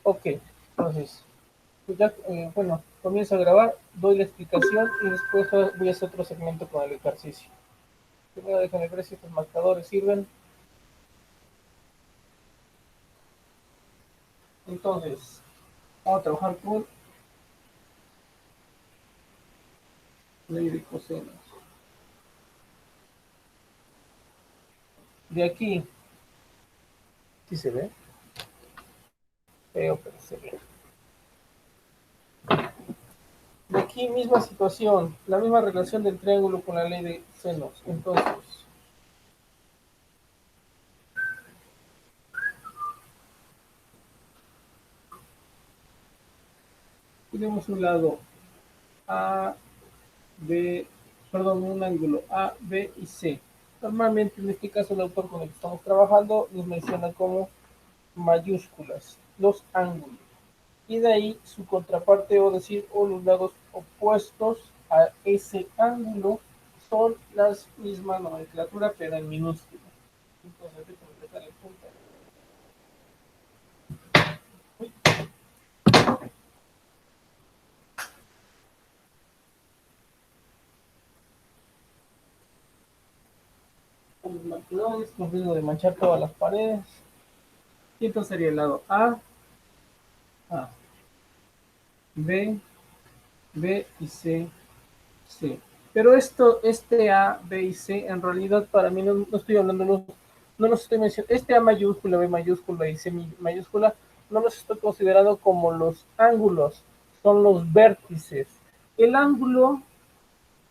Ok, entonces, pues ya, bueno, comienzo a grabar, doy la explicación y después voy a hacer otro segmento con el ejercicio. Primero déjenme ver si estos marcadores sirven. Entonces, vamos a trabajar con ley de cosenos. De aquí, ¿sí se ve? Pero se ve. De aquí misma situación, la misma relación del triángulo con la ley de senos. Entonces, tenemos un lado A, B, perdón, un ángulo A, B y C. Normalmente en este caso el autor con el que estamos trabajando nos menciona como mayúsculas los ángulos. Y de ahí su contraparte o decir o los lados opuestos a ese ángulo son las mismas nomenclatura pero en minúscula. Entonces, déjame empezar el punto. Los marcadores, con riesgo de manchar todas las paredes. Y entonces sería el lado A, B, B y C, C. Pero este A, B y C, en realidad para mí no estoy hablando, no los estoy mencionando. Este A mayúscula, B mayúscula y C mayúscula, no los estoy considerando como los ángulos, son los vértices. El ángulo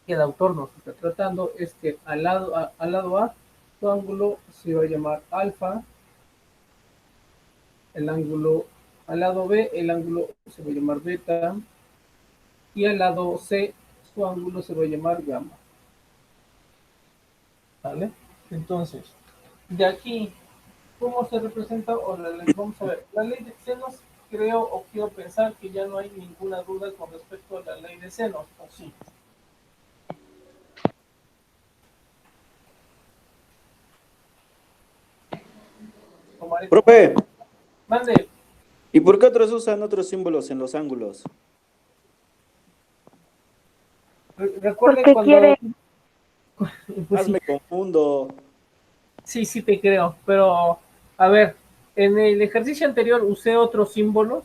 que el autor nos está tratando es que al lado A, su ángulo se va a llamar alfa, el ángulo al lado B, el ángulo se va a llamar beta, y al lado C, su ángulo se va a llamar gamma. ¿Vale? Entonces, de aquí, ¿cómo se representa? O la ley, vamos a ver, la ley de senos, creo o quiero pensar que ya no hay ninguna duda con respecto a la ley de senos, ¿o sí? Tomaré tu Profe, palabra. Mande, ¿y por qué otros usan otros símbolos en los ángulos? recuerden Porque cuando, quiere, pues sí, Me confundo. sí te creo, pero a ver, en el ejercicio anterior usé otros símbolos,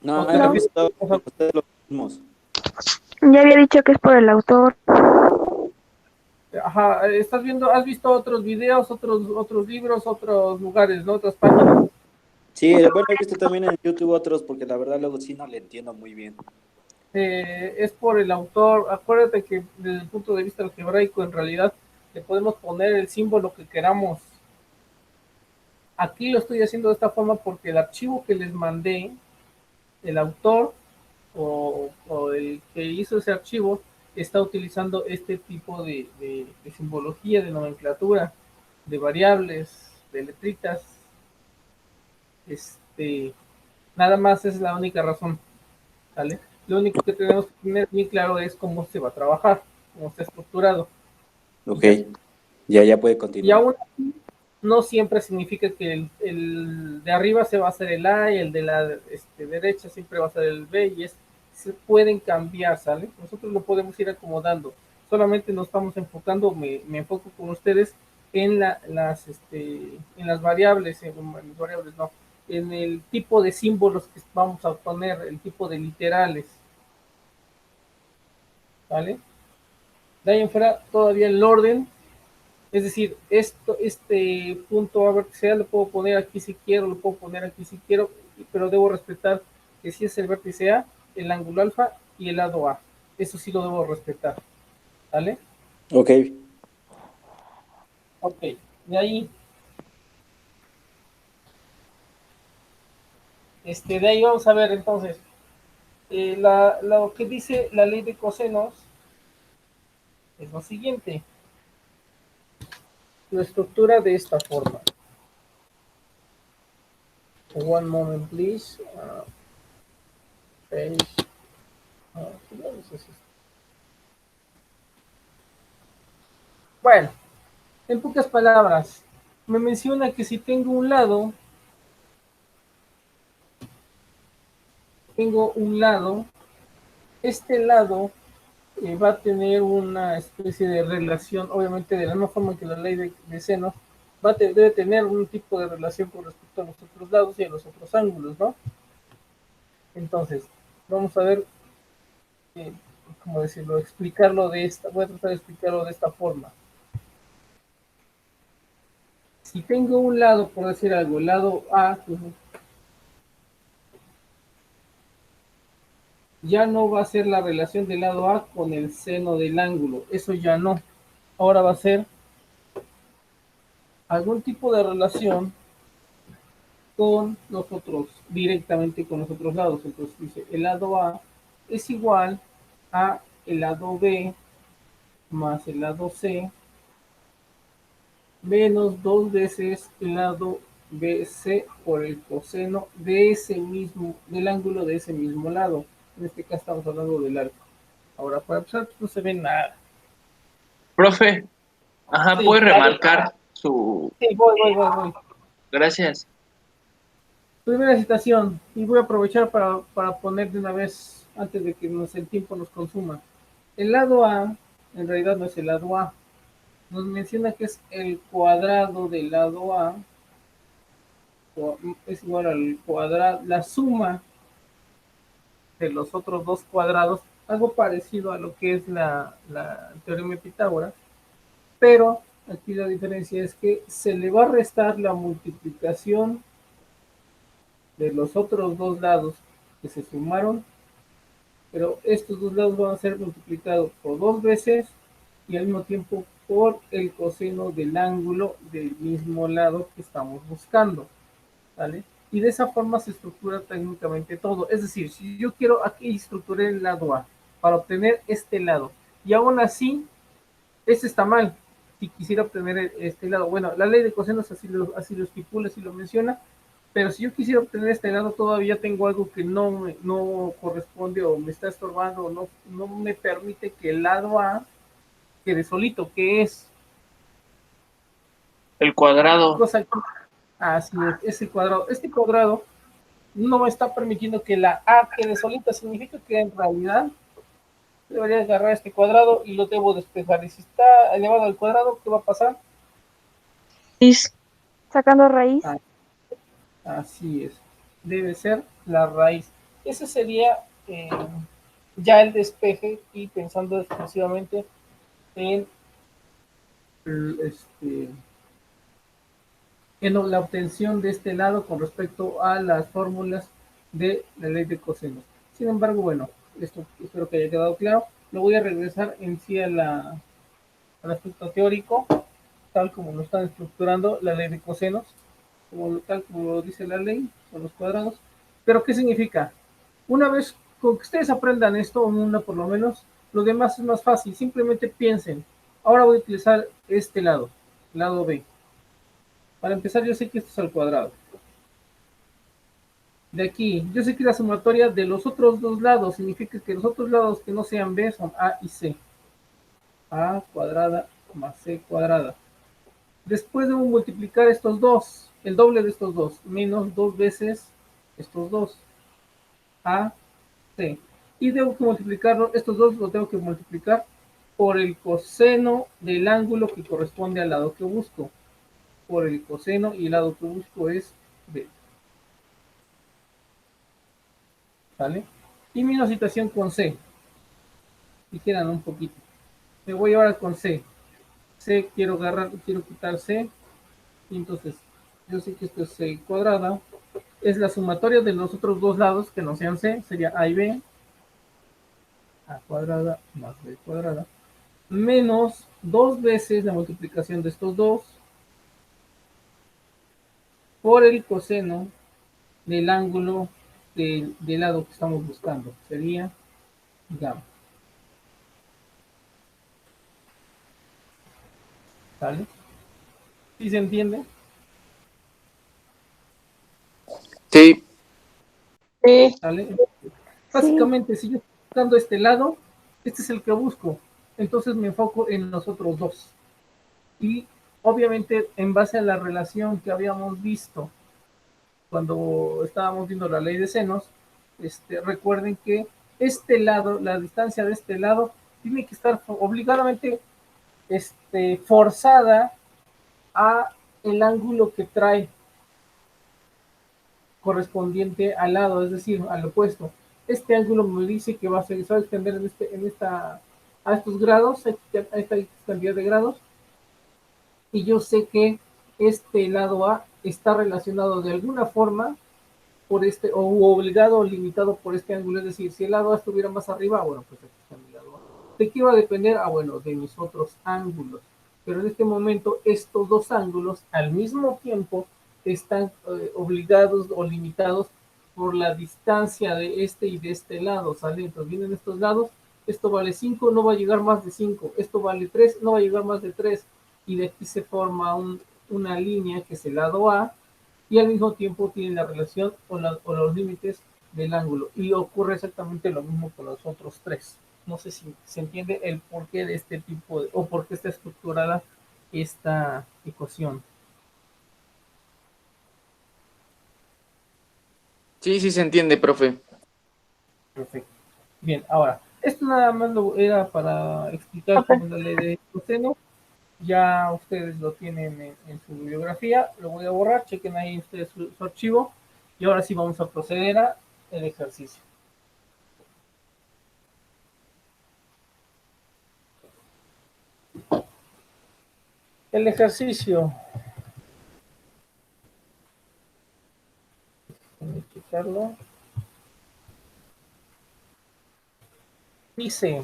o No, te he no, refieres, visto o sea, ustedes los mismos. ya había dicho que es por el autor. ajá, has visto otros videos, otros libros, otros lugares, ¿no? Otras páginas. Sí, bueno, he visto también en YouTube otros porque la verdad luego sí no le entiendo muy bien. Es por el autor. Acuérdate que desde el punto de vista algebraico, en realidad, le podemos poner el símbolo que queramos. Aquí lo estoy haciendo de esta forma porque el archivo que les mandé, el autor o el que hizo ese archivo, está utilizando este tipo de simbología, de nomenclatura, de variables, de letritas. Este, nada más es la única razón. ¿Vale? Lo único que tenemos que tener bien claro es cómo se va a trabajar, cómo está estructurado y Ok, ya. ya puede Y continuar. aún así, no siempre significa que el de arriba se va a hacer el A y el de la derecha siempre va a ser el B se pueden cambiar, ¿sale? Nosotros lo podemos ir acomodando. Solamente nos estamos enfocando, me enfoco con ustedes en en las variables, no, en el tipo de símbolos que vamos a poner, el tipo de literales, ¿vale? De ahí en fuera, todavía el orden, es decir, este punto A vertical lo puedo poner aquí si quiero, lo puedo poner aquí si quiero, pero debo respetar que si es el vértice A, el ángulo alfa y el lado A. Eso sí lo debo respetar, ¿vale? Ok, Ok, de ahí, de ahí vamos a ver entonces, lo que dice la ley de cosenos es lo siguiente, la estructura de esta forma. One moment, please. Page. Bueno, en pocas palabras, me menciona que si tengo un lado tengo un lado, este lado va a tener una especie de relación, obviamente de la misma forma que la ley de seno, debe tener un tipo de relación con respecto a los otros lados y a los otros ángulos, ¿no? Entonces, vamos a ver, eh, ¿cómo decirlo? Voy a tratar de explicarlo de esta forma. Si tengo un lado, por decir algo, el lado A, pues, ya no va a ser la relación del lado A con el seno del ángulo, eso ya no. Ahora va a ser algún tipo de relación con nosotros, directamente con los otros lados. Entonces dice, el lado A es igual a el lado B más el lado C menos dos veces el lado BC por el coseno de ese mismo, del ángulo de ese mismo lado. En este caso estamos hablando del arco. Ahora, para empezar, no se ve nada. Profe, ajá, Sí, puede remarcar su... sí, voy. Gracias. Primera citación, y voy a aprovechar para poner de una vez, antes de que el tiempo nos consuma. El lado A, en realidad no es el lado A, nos menciona que es el cuadrado del lado A, es igual al cuadrado, la suma de los otros dos cuadrados, algo parecido a lo que es el teorema de Pitágoras, pero aquí la diferencia es que se le va a restar la multiplicación de los otros dos lados que se sumaron, pero estos dos lados van a ser multiplicados por dos veces y al mismo tiempo por el coseno del ángulo del mismo lado que estamos buscando, ¿vale? Y de esa forma se estructura técnicamente todo. Es decir, si yo quiero aquí estructurar el lado A para obtener este lado, y aún así, este está mal. Si quisiera obtener este lado, bueno, la ley de cosenos así lo estipula, así lo menciona, pero si yo quisiera obtener este lado, todavía tengo algo que no corresponde o me está estorbando o no me permite que el lado A quede solito, que es El cuadrado. cosa que, así es, ese cuadrado. Este cuadrado no me está permitiendo que la A quede solita, significa que en realidad debería agarrar este cuadrado y lo debo despejar. Y si está elevado al cuadrado, ¿qué va a pasar? Sacando raíz. Ah, así es, debe ser la raíz. Ese sería ya el despeje y pensando exclusivamente en, este, en la obtención de este lado con respecto a las fórmulas de la ley de cosenos. Sin embargo, bueno, esto espero que haya quedado claro. Lo voy a regresar en sí al aspecto teórico, tal como lo están estructurando la ley de cosenos, tal como lo dice la ley, con los cuadrados. Pero, ¿qué significa? Una vez con que ustedes aprendan esto, una por lo menos, lo demás es más fácil. Simplemente piensen, ahora voy a utilizar este lado, lado B. Para empezar, yo sé que esto es al cuadrado. De aquí, yo sé que la sumatoria de los otros dos lados significa que los otros lados que no sean B son A y C. A cuadrada más C cuadrada. Después debo multiplicar estos dos, el doble de estos dos, menos dos veces estos dos, A, C. Y debo que multiplicarlo, estos dos los tengo que multiplicar por el coseno del ángulo que corresponde al lado que busco. Por el coseno y el lado que busco es B. ¿Vale? Y mi situación con C. Dijeran un poquito. Me voy ahora con C. C quiero agarrar, quiero quitar C. Y entonces, yo sé que esto es C cuadrada. Es la sumatoria de los otros dos lados que no sean C. Sería A y B. A cuadrada más B cuadrada. Menos dos veces la multiplicación de estos dos por el coseno del ángulo del lado que estamos buscando. Sería gamma. ¿Sale? ¿Sí se entiende? Sí, ¿Sale? Sí. Básicamente, si yo estoy buscando este lado, este es el que busco. Entonces me enfoco en los otros dos. Y obviamente, en base a la relación que habíamos visto cuando estábamos viendo la ley de senos, recuerden que este lado, la distancia de este lado, tiene que estar obligadamente forzada a el ángulo que trae correspondiente al lado, es decir, al opuesto. Este ángulo me dice que se va a extender a estos grados, a esta cantidad de grados, y yo sé que este lado A está relacionado de alguna forma por o obligado o limitado por este ángulo, es decir, si el lado A estuviera más arriba, bueno, pues aquí está mi lado A. ¿De qué va a depender? Bueno, de mis otros ángulos. Pero en este momento, estos dos ángulos al mismo tiempo están obligados o limitados por la distancia de este y de este lado, ¿sale? Entonces vienen estos lados, esto vale 5, no va a llegar más de 5, esto vale 3, no va a llegar más de 3, y de aquí se forma una línea que es el lado A, y al mismo tiempo tiene la relación o los límites del ángulo. Y ocurre exactamente lo mismo con los otros tres. No sé si se entiende el porqué de este tipo o por qué está estructurada esta ecuación. Sí, sí se entiende, profe. Perfecto. Bien, ahora, esto nada más era para explicar cómo es la ley de coseno. Ya ustedes lo tienen en su bibliografía. Lo voy a borrar, chequen ahí ustedes su archivo. Y ahora sí vamos a proceder a el ejercicio. El ejercicio. Déjenme checarlo. Dice,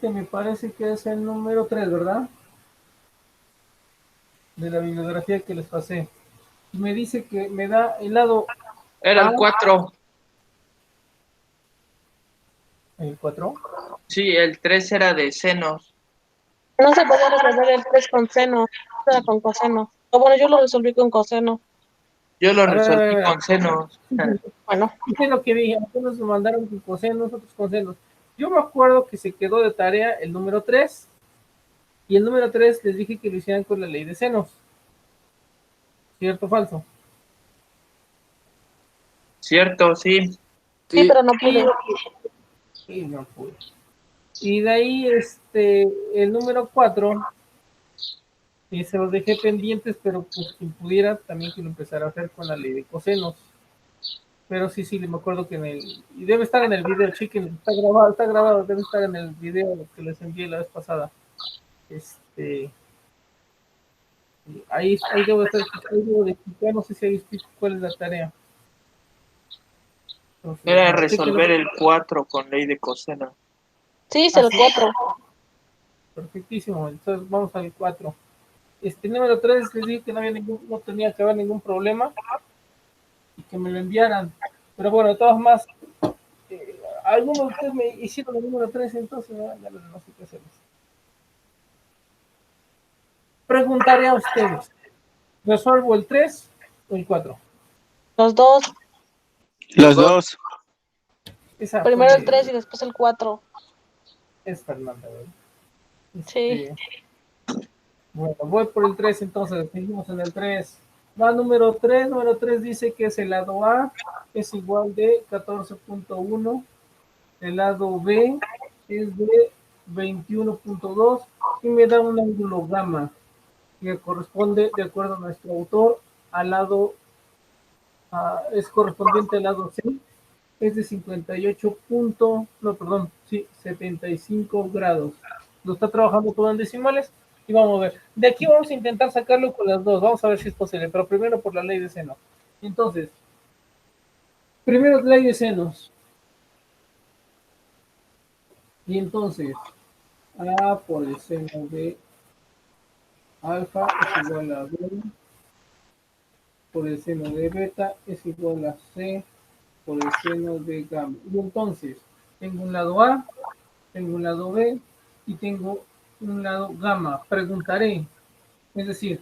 me parece que es el número 3, ¿verdad? De la bibliografía que les pasé. Y me dice que me da el lado Era A. el 4. ¿El 4? Sí, el 3 era de senos. No se puede resolver el 3 con seno, era con coseno. O bueno, yo lo resolví con coseno. Yo lo A resolví ver. con senos. Bueno, Es lo que dije, algunos me mandaron con cosenos, otros con senos. Yo me acuerdo que se quedó de tarea el número 3, y el número 3 les dije que lo hicieran con la ley de senos. ¿Cierto o falso? Cierto, sí. sí, Sí, pero no pude. Y no pude. Y de ahí, el número 4, y se los dejé pendientes, pero pues quien pudiera también que lo empezara a hacer con la ley de cosenos. Pero sí, me acuerdo que y debe estar en el video, chiquen, está grabado, debe estar en el video que les envié la vez pasada. Ahí debo estar, ahí debo de explicar, no sé si ahí explico cuál es la tarea. Entonces, Era bueno, chéquenlo. resolver el 4 con ley de coseno. Sí, es el 4. Perfectísimo, entonces vamos al 4. Número 3 les dije que no tenía que haber ningún problema y que me lo enviaran. Pero bueno, de todas más, algunos de ustedes me hicieron el número 3, entonces no sé qué hacerles. Preguntaré a ustedes, ¿resuelvo el 3 o el 4? Los dos. Los dos. Esa Primero el fue, 3 y después el 4. es Fernanda, ¿verdad? Sí. Bueno, voy por el 3, entonces, seguimos en el 3. Va número 3, número 3 dice que es el lado A, es igual de 14.1, el lado B es de 21.2 y me da un ángulo gamma que corresponde, de acuerdo a nuestro autor, al lado, es correspondiente al lado C, es de 75 grados. Lo está trabajando todo en decimales y vamos a ver. De aquí vamos a intentar sacarlo con las dos. Vamos a ver si es posible, pero primero por la ley de seno. Entonces, primero ley de senos. Y entonces, A por el seno de alfa es igual a B por el seno de beta es igual a C por el seno de gamma. Y entonces, tengo un lado A, tengo un lado B y tengo un lado gamma. Preguntaré, es decir,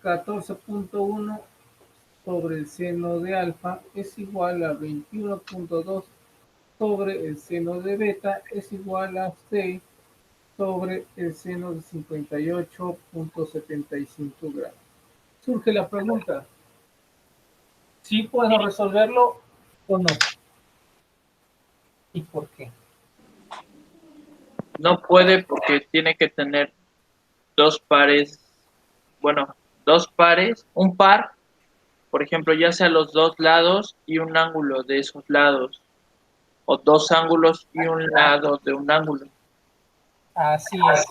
14.1 sobre el seno de alfa es igual a 21.2 sobre el seno de beta es igual a C sobre el seno de 58.75 grados. surge la pregunta, ¿sí puedo resolverlo o no? ¿Y por qué? No puede porque tiene que tener dos pares, bueno, dos pares, un par, por ejemplo, ya sea los dos lados y un ángulo de esos lados, o dos ángulos y un lado de un ángulo. Así es.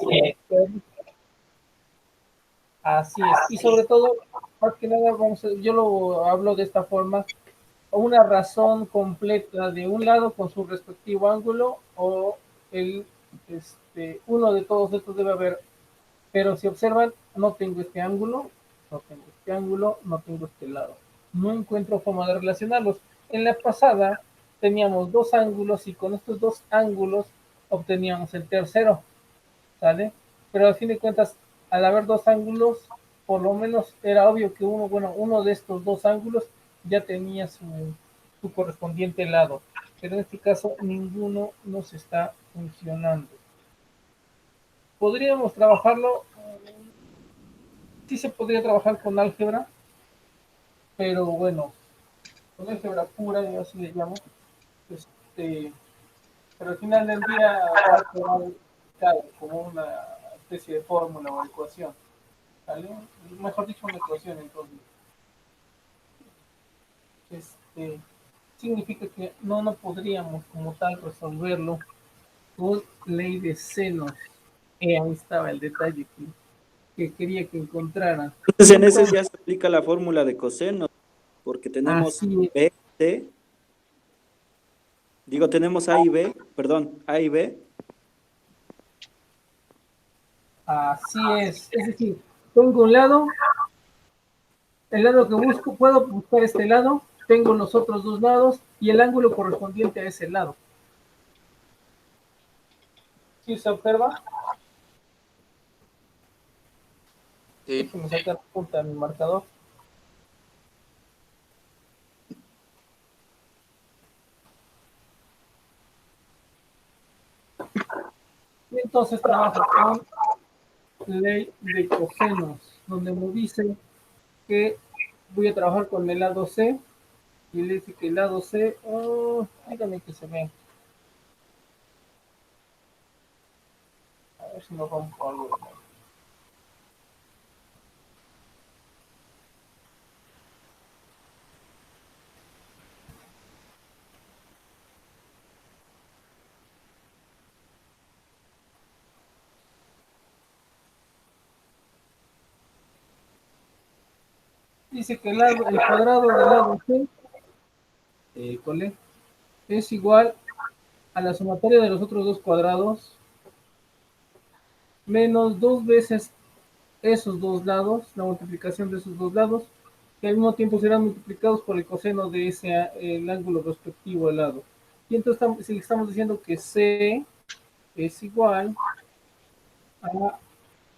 Así es. Y sobre todo, más que nada, yo lo hablo de esta forma, una razón completa de un lado con su respectivo ángulo o el, uno de todos estos debe haber. Pero si observan, no tengo este ángulo, no tengo este ángulo, no tengo este lado. No encuentro forma de relacionarlos. En la pasada teníamos dos ángulos y con estos dos ángulos obteníamos el tercero, ¿sale? Pero al fin de cuentas, al haber dos ángulos, por lo menos era obvio que uno de estos dos ángulos ya tenía su correspondiente lado. Pero en este caso, ninguno nos está funcionando. Podríamos trabajarlo, sí se podría trabajar con álgebra, pero bueno, con álgebra pura, yo así le llamo, este, pero al final del día va a quedar claro, como una especie de fórmula o ecuación, ¿vale? Mejor dicho, una ecuación, entonces, este, significa que no podríamos como tal resolverlo con ley de senos. Ahí estaba el detalle que quería que encontraran. Entonces en ese ya se aplica la fórmula de coseno, porque tenemos Así es. B, C, tenemos A y B, perdón, A y B. Así es decir, tengo un lado, el lado que busco, puedo buscar este lado, tengo los otros dos lados y el ángulo correspondiente a ese lado. ¿Sí se observa? Sí. Déjenme sacar punta a mi marcador. Y entonces trabajo con ley de cosenos, donde me dice que voy a trabajar con el lado C y le dice que el lado C, dígame que se ve. A ver si no rompo algo. Dice que el cuadrado del lado C, ¿cuál es igual a la sumatoria de los otros dos cuadrados menos dos veces esos dos lados, la multiplicación de esos dos lados, que al mismo tiempo serán multiplicados por el coseno de el ángulo respectivo al lado. Y entonces estamos diciendo que C es igual a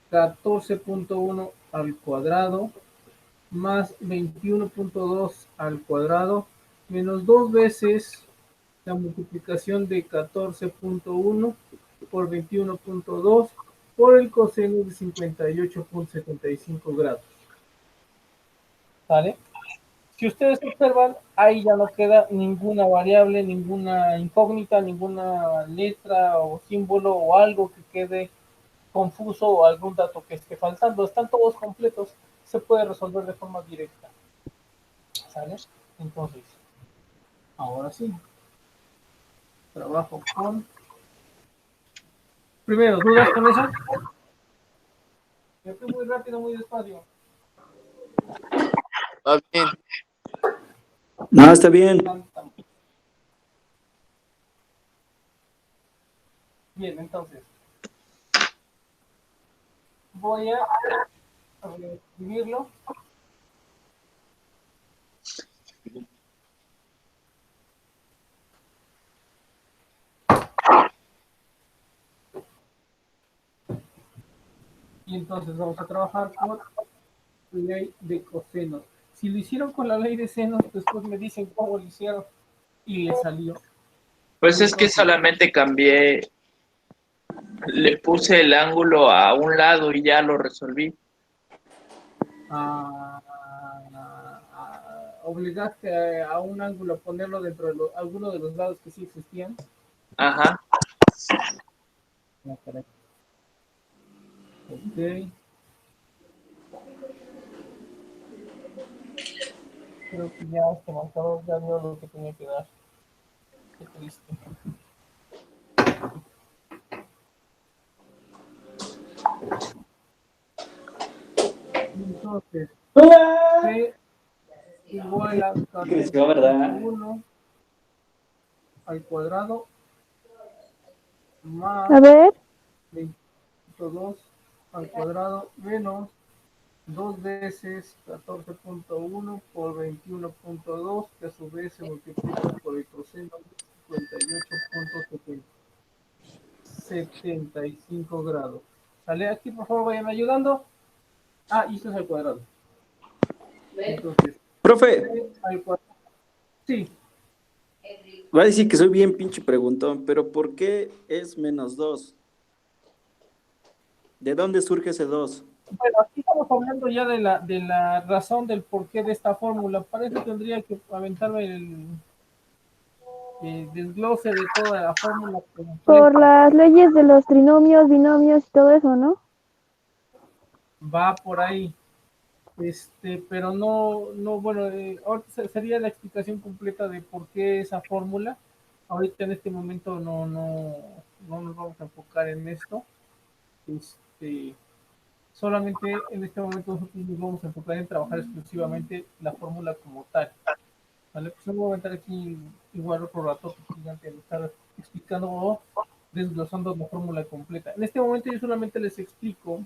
14.1 al cuadrado más 21.2 al cuadrado menos dos veces la multiplicación de 14.1 por 21.2 por el coseno de 58.75 grados. ¿Vale? Si ustedes observan, ahí ya no queda ninguna variable, ninguna incógnita, ninguna letra o símbolo o algo que quede confuso o algún dato que esté faltando. Están todos completos, se puede resolver de forma directa. ¿Sale? Entonces, ahora sí. Trabajo con... Primero, ¿dudas con eso? Yo fui muy rápido, muy despacio. Va bien. No, está bien. Bien, entonces. Voy a escribirlo. Y entonces vamos a trabajar con ley de cosenos. Si lo hicieron con la ley de senos, después me dicen cómo lo hicieron y le salió. Pues es que solamente cambié, le puse el ángulo a un lado y ya lo resolví. obligaste a un ángulo a ponerlo dentro de alguno de los lados que sí existían. Ajá. Ah, caray. Ok. Creo que ya este marcador ya dio lo que tenía que dar. Qué triste. Entonces, C igual a Creció, ¿verdad? 14.1 al cuadrado más A ver, 20.2 al cuadrado menos 2 veces 14.1 por 21.2, que a su vez se multiplica por el coseno de 58.75 grados. ¿Sale? Aquí, por favor, vayan ayudando. Ah, y esto es al cuadrado. Entonces, Profe, C al cuadrado. Sí, va a decir que soy bien pinche preguntón, pero ¿por qué es menos 2? ¿De dónde surge ese 2? bueno, aquí estamos hablando ya de la razón del porqué de esta fórmula. Para eso tendría que aventarme el desglose de toda la fórmula por completa. las leyes de los trinomios, binomios y todo eso, ¿no? Va por ahí. Pero no, bueno, ahorita sería la explicación completa de por qué esa fórmula. Ahorita en este momento no nos vamos a enfocar en esto. Este, Solamente en este momento nosotros nos vamos a enfocar en trabajar exclusivamente la fórmula como tal. ¿Vale? Pues yo me voy a aventar aquí igual otro rato gigante de estar explicando o desglosando la fórmula completa. En este momento yo solamente les explico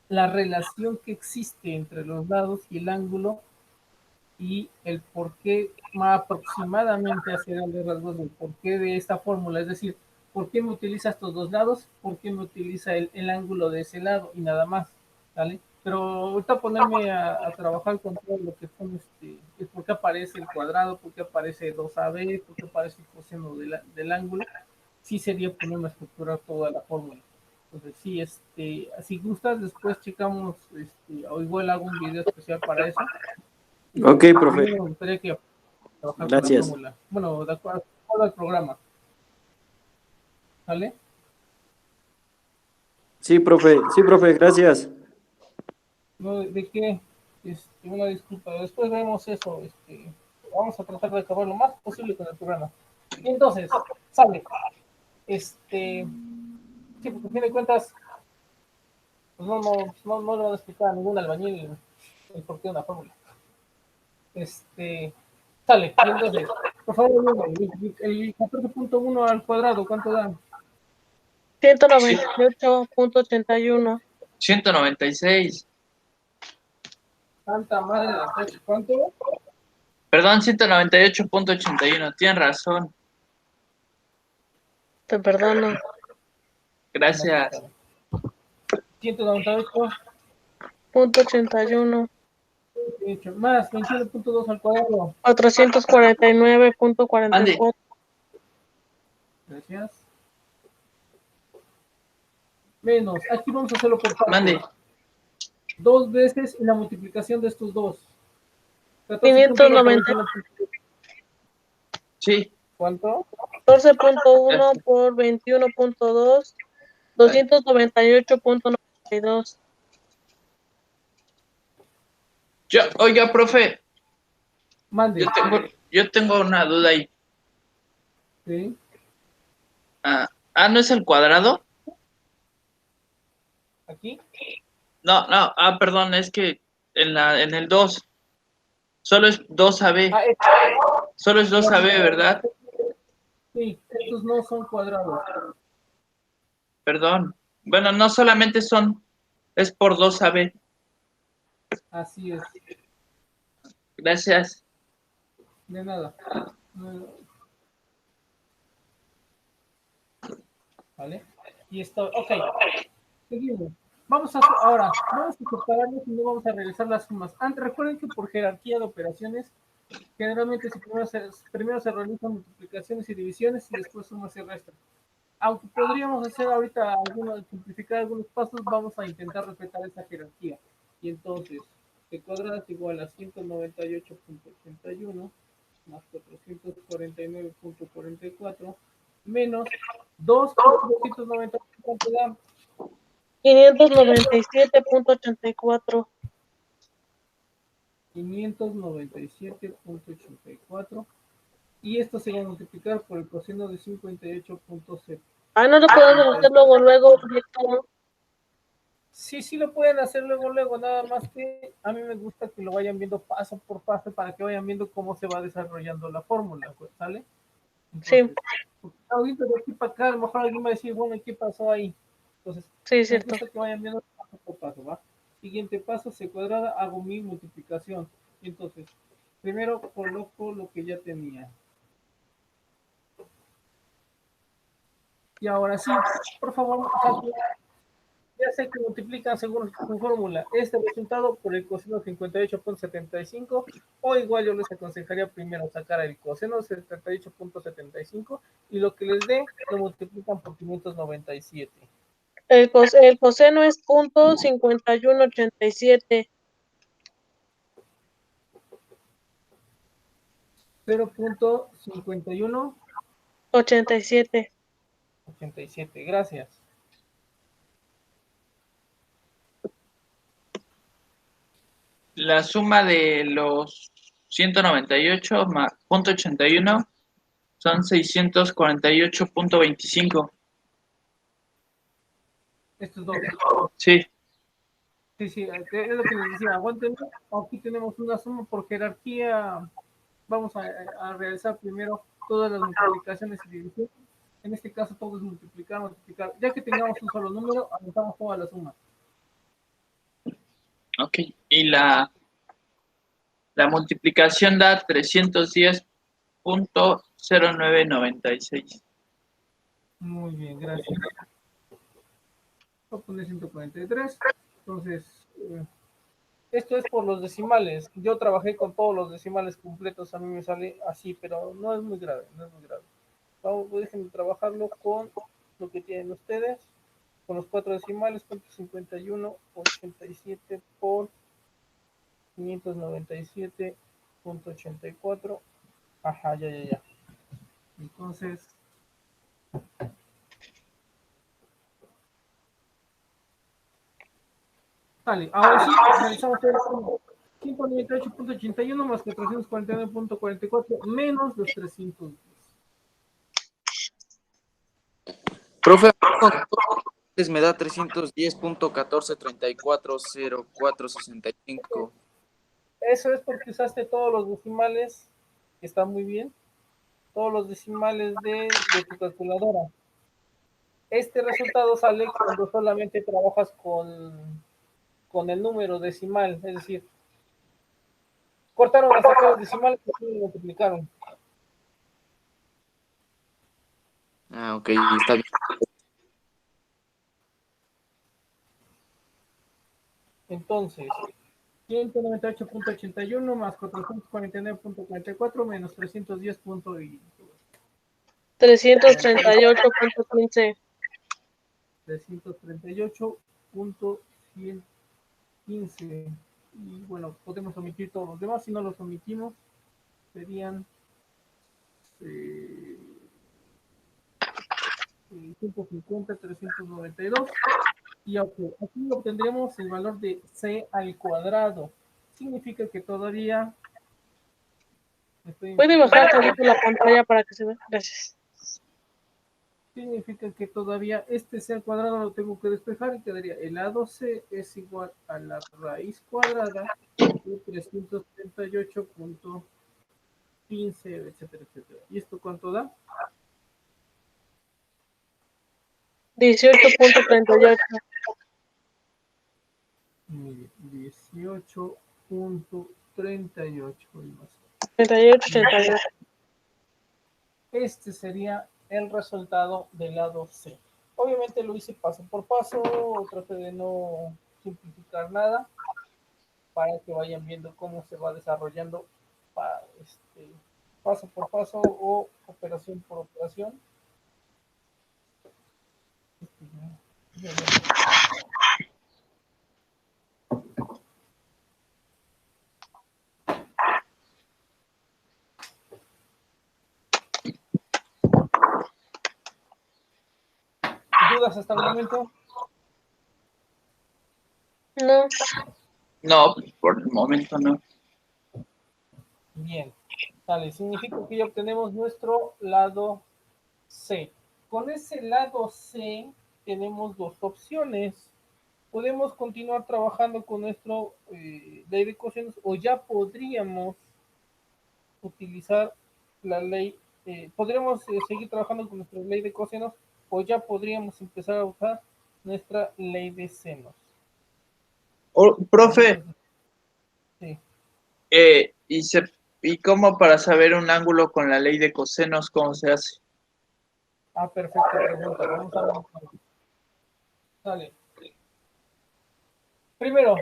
la relación que existe entre los lados y el ángulo y el porqué más aproximadamente hacia grandes rasgos del porqué de esta fórmula, es decir, por qué me utiliza estos dos lados, por qué me utiliza el ángulo de ese lado y nada más, ¿vale? Pero ahorita ponerme a trabajar con todo lo que son, el por qué aparece el cuadrado, por qué aparece 2AB, por qué aparece el coseno del ángulo, sí sería ponerme a estructurar toda la fórmula. Entonces, sí, si gustas, después checamos, o igual hago un video especial para eso. Ok, A profe, mí me gustaría que trabajar con la gracias. fórmula. Bueno, de acuerdo al programa, ¿vale? Sí, profe, gracias. No, ¿de qué? Una disculpa. Después vemos eso. Vamos a tratar de acabar lo más posible con el programa. Y entonces, sale. Sí, porque a fin de cuentas, pues no le van a explicar a ningún albañil el porqué de una fórmula. Sale. Y entonces, por favor, el 14.1 al cuadrado, ¿cuánto da? 198.81. 196. Santa madre de la coche, ¿cuánto? Perdón, 198.81. Tienen razón. Te perdono. Gracias. 198 .81. más 21.2 al cuadrado. 449.44. Gracias. Menos, aquí vamos a hacerlo por partes. Mande. 2 veces y la multiplicación de estos dos. 590. Sí. ¿Cuánto? 14.1 por 21.2. 298.92. Oiga, profe, Mande. yo tengo una duda ahí. ¿Sí? ¿No es el cuadrado? ¿Aquí? No, perdón, es que en el 2 solo es 2AB. Solo es 2AB, ¿verdad? Sí, estos no son cuadrados. Perdón. Bueno, no solamente es por 2AB. Así es. Gracias. De nada. ¿Vale? Y esto, ok. Seguimos. Ahora, vamos a separarnos y no vamos a realizar las sumas. Recuerden que por jerarquía de operaciones, generalmente primero se realizan multiplicaciones y divisiones y después sumas y restas. Aunque podríamos hacer ahorita simplificar algunos pasos, vamos a intentar respetar esa jerarquía. Y entonces, c cuadrada es igual a 198.81 más 449.44 menos 2 por 298, ¿cuánto da? 597.84. 597.84 y esto se va a multiplicar por el coseno de 58.0. Ah, no lo podemos hacer luego, directo. Sí, sí lo pueden hacer luego, nada más que a mí me gusta que lo vayan viendo paso por paso para que vayan viendo cómo se va desarrollando la fórmula, pues, ¿sale? Sí, Entonces, porque ahorita de aquí para acá, a lo mejor alguien va a decir, bueno, ¿qué pasó ahí? Entonces, sí, es me cierto. gusta que vayan viendo paso por paso, ¿va? Siguiente paso, c cuadrada, hago mi multiplicación. Entonces, primero coloco lo que ya tenía. Y ahora sí, por favor, ya sé que multiplican según su fórmula este resultado por el coseno 58.75 o igual yo les aconsejaría primero sacar el coseno 78.75 y lo que les dé lo multiplican por 597. El coseno es punto 5187. 0.5187. 87. Gracias. La suma de los 198 más punto 81 son 648.25. Estos dos. Sí, Sí, sí, es lo que les decía, aguanten. Aquí tenemos una suma por jerarquía. Vamos a realizar primero todas las multiplicaciones y divisiones. En este caso todo es multiplicar, multiplicar. Ya que tengamos un solo número, anotamos toda la suma. ok. Y la multiplicación da 310.0996. Muy bien, gracias. Voy a poner 143. Entonces, esto es por los decimales. Yo trabajé con todos los decimales completos. A mí me sale así, pero no es muy grave, no es muy grave. Vamos, déjenme trabajarlo con lo que tienen ustedes. Con los 4 decimales, 51.87 por 597.84. Ajá, ya. Entonces, vale, ahora sí, realizamos el 198.81 más 449.44 menos los 300. Profe, antes me da 310.14340465. Eso es porque usaste todos los decimales, que está muy bien, todos los decimales de tu calculadora. Este resultado sale cuando solamente trabajas con el número decimal, es decir, cortaron hasta acá los decimales y multiplicaron. Ah, ok, está bien. Entonces, 198.81 más 449.44 menos 310.15. 338.15. 338.115. Y bueno, podemos omitir todos los demás. Si no los omitimos, serían 150, 392. Y aquí obtendremos el valor de c al cuadrado. Significa que todavía... ¿Puede bajar tantito la pantalla para que se vea? Gracias. Significa que todavía este c al cuadrado lo tengo que despejar y quedaría el lado c es igual a la raíz cuadrada de 338.15, etcétera. ¿Y esto cuánto da? 18.38. 18.38. 38. Este sería el resultado del lado C. Obviamente lo hice paso por paso, traté de no simplificar nada para que vayan viendo cómo se va desarrollando paso por paso o operación por operación. dudas hasta el momento? No. No, por el momento no. Bien. Vale, significa que ya obtenemos nuestro lado C. Con ese lado C tenemos dos opciones. Podemos continuar trabajando con nuestro ley de cosenos o ya podríamos utilizar la ley, podríamos seguir trabajando con nuestra ley de cosenos o ya podríamos empezar a usar nuestra ley de senos. Profe, Sí. ¿y cómo para saber un ángulo con la ley de cosenos, cómo se hace? Ah, perfecta pregunta. Vamos a ver. Dale. Primero,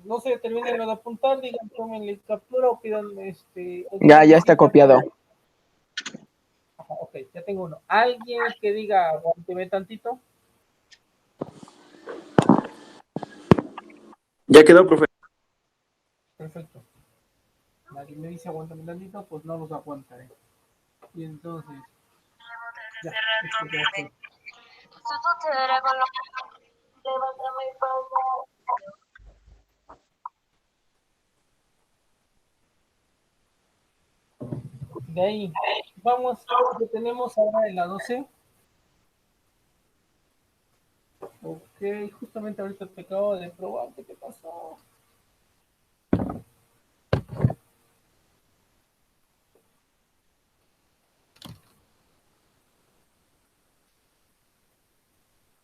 no se terminen de apuntar, digan, tómenle captura o pidan, o Ya digan está sí, copiado. Ajá, ok, ya tengo uno. ¿Alguien que diga, aguánteme tantito? Ya quedó, profe. Perfecto. Nadie me dice aguántame tantito, pues no los aguantaré. Y entonces, ya, ya fue. De ahí, vamos, que tenemos ahora el lado C. Ok, justamente ahorita te acabo de probar, ¿qué te pasó?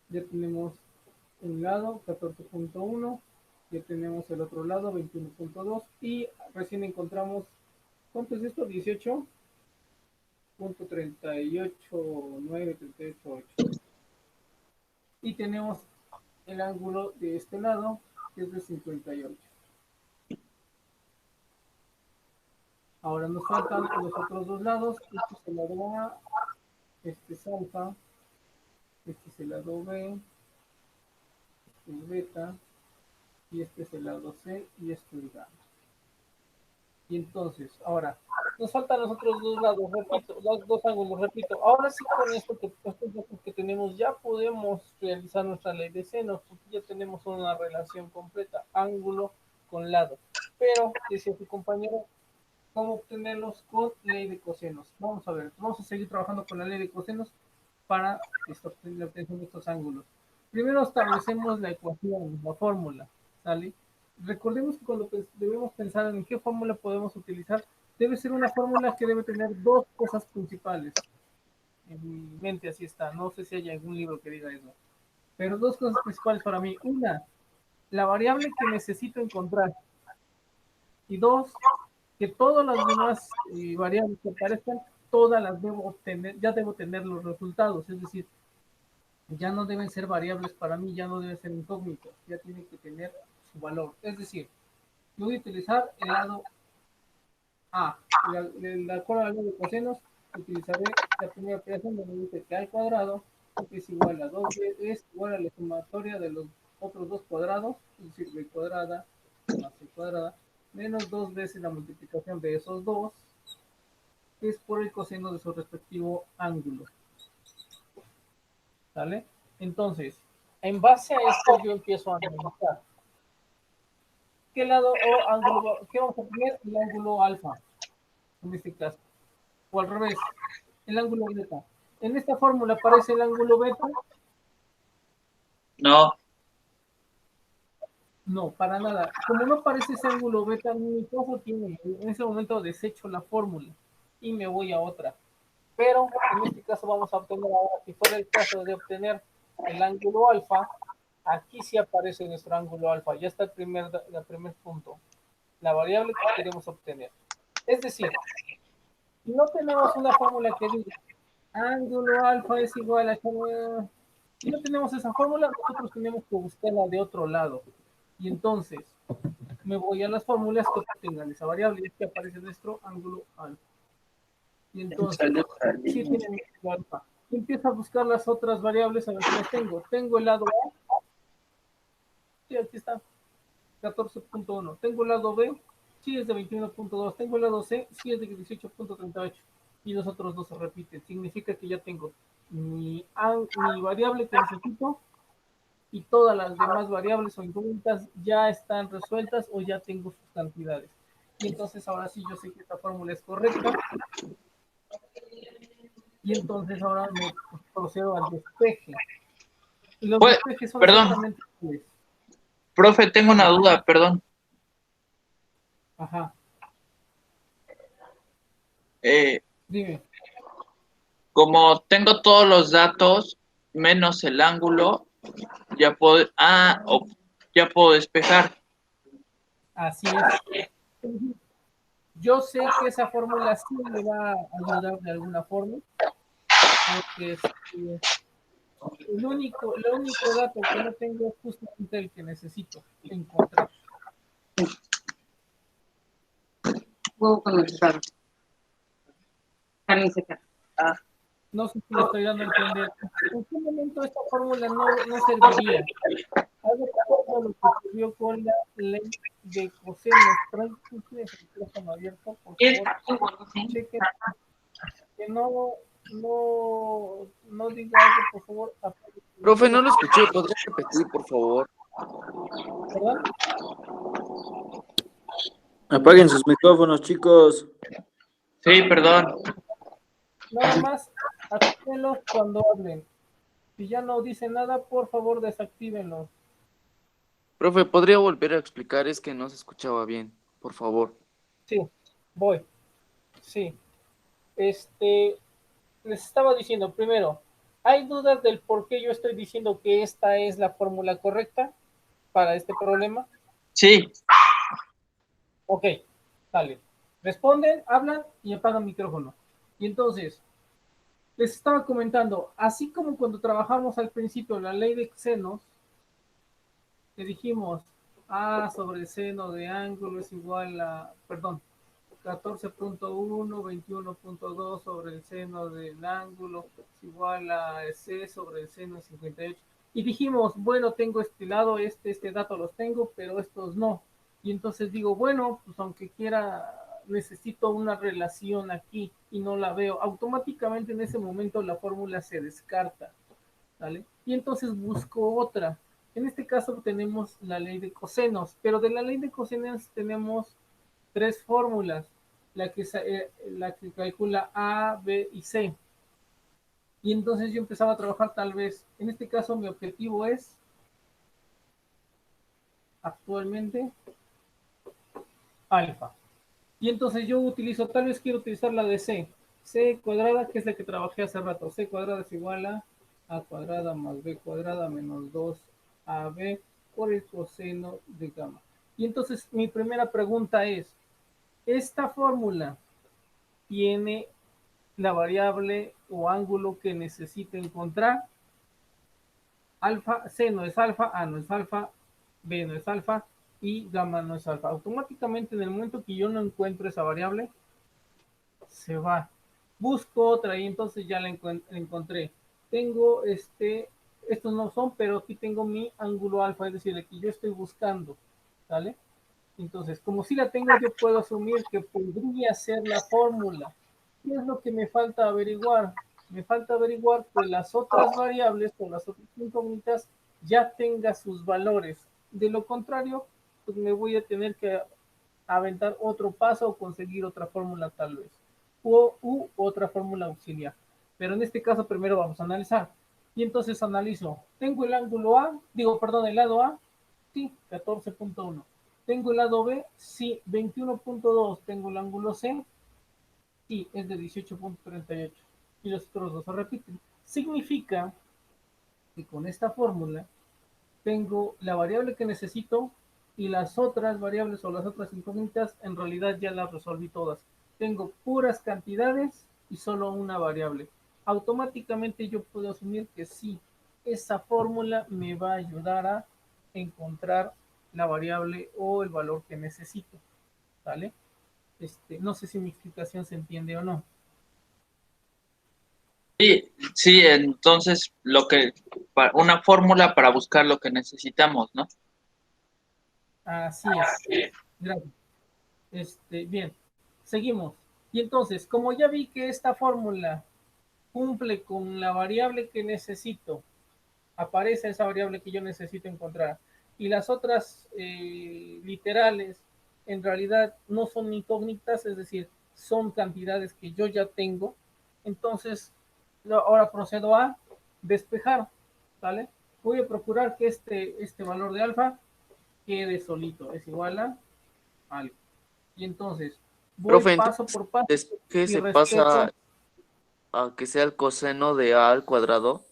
Ya tenemos un lado 14.1, ya tenemos el otro lado 21.2 y recién encontramos, ¿cuánto es esto? 18.38.938.8 y tenemos el ángulo de este lado que es de 58. Ahora nos faltan los otros dos lados, este es el lado A, este es alfa, este es el lado B, este es beta y este es el lado C y este es gamma. Y entonces, ahora, nos faltan los otros dos lados, repito, los dos ángulos, repito. Ahora sí con esto que tenemos, ya podemos realizar nuestra ley de senos, porque ya tenemos una relación completa, ángulo con lado. Pero, decía su compañero, ¿cómo obtenerlos con ley de cosenos? Vamos a ver, vamos a seguir trabajando con la ley de cosenos para la obtención de estos ángulos. Primero establecemos la ecuación, la fórmula, ¿sale? Recordemos que cuando debemos pensar en qué fórmula podemos utilizar, debe ser una fórmula que debe tener dos cosas principales. En mi mente así está, no sé si hay algún libro que diga eso. Pero dos cosas principales para mí. Una, la variable que necesito encontrar. Y dos, que todas las demás variables que aparezcan, todas las debo tener, ya debo tener los resultados. Es decir, ya no deben ser variables para mí, ya no deben ser incógnitas, ya tienen que tener su valor. Es decir, yo voy a utilizar el lado A. De acuerdo a la ley de cosenos, utilizaré la primera operación donde dice que A al cuadrado es igual a 2 es igual a la sumatoria de los otros dos cuadrados, es decir, B cuadrada más C cuadrada, menos 2 veces la multiplicación de esos dos, que es por el coseno de su respectivo ángulo. ¿Sale? Entonces, en base a esto yo empiezo a analizar. ¿Qué lado o ángulo, qué vamos a poner? El ángulo alfa, en este caso. O al revés, el ángulo beta. En esta fórmula aparece el ángulo beta. No, No, para nada. Como no aparece ese ángulo beta, mi caso tiene, en ese momento desecho la fórmula y me voy a otra. Pero en este caso vamos a obtener ahora, si fuera el caso de obtener el ángulo alfa, aquí sí aparece nuestro ángulo alfa. Ya está el primer punto. La variable que queremos obtener. Es decir, si no tenemos una fórmula que diga ángulo alfa es igual a... Si no tenemos esa fórmula, nosotros tenemos que buscarla de otro lado. Y entonces, me voy a las fórmulas que tengan esa variable y es que aparece nuestro ángulo alfa. Y entonces, si tienen ángulo alfa, empiezo a buscar las otras variables a ver qué las tengo. Tengo el lado A, sí, aquí está, 14.1. Tengo el lado B, sí es de 21.2. Tengo el lado C, sí es de 18.38. Y los otros dos se repiten. Significa que ya tengo mi variable que necesito y todas las demás variables o incógnitas ya están resueltas o ya tengo sus cantidades. Y entonces ahora sí yo sé que esta fórmula es correcta. Y entonces ahora me procedo al despeje. Y los Pues, despejes son perdón, exactamente iguales. profe, tengo una duda, perdón. Ajá, Eh, dime. como tengo todos los datos menos el ángulo, ya puedo despejar. Así es. Yo sé que esa fórmula sí me va a ayudar de alguna forma, porque el único dato que no tengo es justamente el que necesito encontrar. Huevo con mexicano. Carne seca. No sé si me estoy dando a entender. ¿En qué momento esta fórmula no serviría? Haz de cuenta lo que ocurrió con la ley de cosenos. ¿Tienes el micrófono abierto, por Es favor? bueno, sí. Chequen que no diga algo, por favor. Profe, no lo escuché. ¿Podría repetir, por favor? ¿Verdad? Apaguen sus micrófonos, chicos. Sí, perdón. Nada más actívenlos cuando hablen. Si ya no dicen nada, por favor desactívenlos. Profe, ¿podría volver a explicar? Es que no se escuchaba bien, por favor. Sí, voy. Sí. Les estaba diciendo primero, ¿hay dudas del por qué yo estoy diciendo que esta es la fórmula correcta para este problema? Sí, Ok, dale. Responden, hablan y apagan micrófono. Y entonces, les estaba comentando, así como cuando trabajamos al principio la ley de senos, le dijimos A sobre el seno de ángulo es igual a, perdón, 14.1, 21.2 sobre el seno del ángulo es igual a C sobre el seno de 58. Y dijimos, bueno, tengo este lado, este dato los tengo, pero estos no. Y entonces digo, bueno, pues aunque quiera, necesito una relación aquí y no la veo. Automáticamente en ese momento la fórmula se descarta, ¿vale? Y entonces busco otra. En este caso tenemos la ley de cosenos, pero de la ley de cosenos tenemos tres fórmulas, la que calcula A, B y C. Y entonces yo empezaba a trabajar tal vez, en este caso mi objetivo es actualmente alfa. Y entonces yo utilizo, tal vez quiero utilizar la de C. C cuadrada, que es la que trabajé hace rato. C cuadrada es igual a cuadrada más B cuadrada menos 2AB por el coseno de gamma. Y entonces mi primera pregunta es, ¿esta fórmula tiene la variable o ángulo que necesito encontrar? Alfa, C no es alfa, A no es alfa, B no es alfa y gamma no es alfa. Automáticamente en el momento que yo no encuentro esa variable, se va. Busco otra y entonces ya la encontré. Tengo estos no son, pero aquí tengo mi ángulo alfa, es decir, aquí yo estoy buscando, ¿vale? Entonces, como si la tengo, yo puedo asumir que podría ser la fórmula. ¿Qué es lo que me falta averiguar? Me falta averiguar que las otras variables o las otras incógnitas ya tengan sus valores. De lo contrario, pues me voy a tener que aventar otro paso o conseguir otra fórmula tal vez. U otra fórmula auxiliar. Pero en este caso primero vamos a analizar. Y entonces analizo. Tengo el ángulo A, digo, perdón, el lado A, sí, 14.1. Tengo el lado B, sí, 21.2. Tengo el ángulo C, sí, es de 18.38. Y los otros dos se repiten. Significa que con esta fórmula tengo la variable que necesito y las otras variables o las otras incógnitas en realidad ya las resolví todas. Tengo puras cantidades y solo una variable. Automáticamente yo puedo asumir que sí, esa fórmula me va a ayudar a encontrar la variable o el valor que necesito. ¿Vale? No sé si mi explicación se entiende o no. sí, sí, entonces una fórmula para buscar lo que necesitamos, ¿no? Así es. Gracias. Bien, seguimos. Y entonces, como ya vi que esta fórmula cumple con la variable que necesito, aparece esa variable que yo necesito encontrar, y las otras literales en realidad no son incógnitas, es decir, son cantidades que yo ya tengo, entonces ahora procedo a despejar, ¿vale? Voy a procurar que este valor de alfa quede solito, es igual a algo. Y entonces voy Profe, paso por paso despeje y se respeto. pasa a que sea el coseno de a al cuadrado.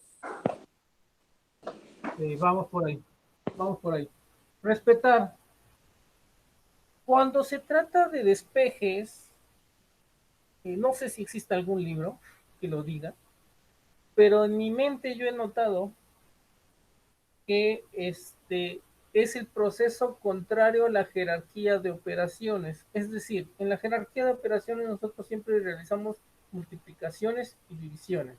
Vamos por ahí, vamos por ahí. Respetar. Cuando se trata de despejes, no sé si existe algún libro que lo diga, pero en mi mente yo he notado que es el proceso contrario a la jerarquía de operaciones. Es decir, en la jerarquía de operaciones nosotros siempre realizamos multiplicaciones y divisiones.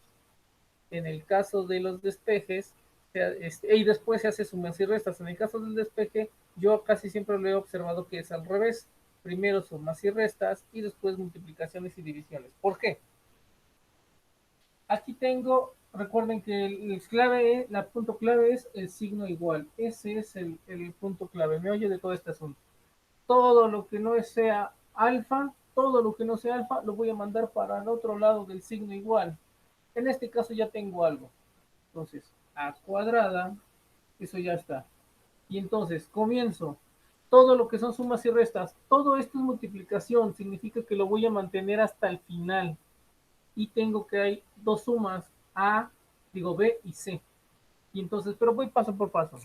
En el caso de los despejes, y después se hace sumas y restas. En el caso del despeje, yo casi siempre lo he observado que es al revés. Primero sumas y restas y después multiplicaciones y divisiones. ¿Por qué? Aquí tengo, recuerden que la punto clave es el signo igual. Ese es el punto clave, me oye de todo este asunto. Todo lo que no sea alfa, todo lo que no sea alfa, lo voy a mandar para el otro lado del signo igual. En este caso ya tengo algo. Entonces, a cuadrada, eso ya está. Y entonces, comienzo. Todo lo que son sumas y restas, todo esto es multiplicación, significa que lo voy a mantener hasta el final. Y tengo que hay dos sumas, B y C. Y entonces, pero voy paso por paso.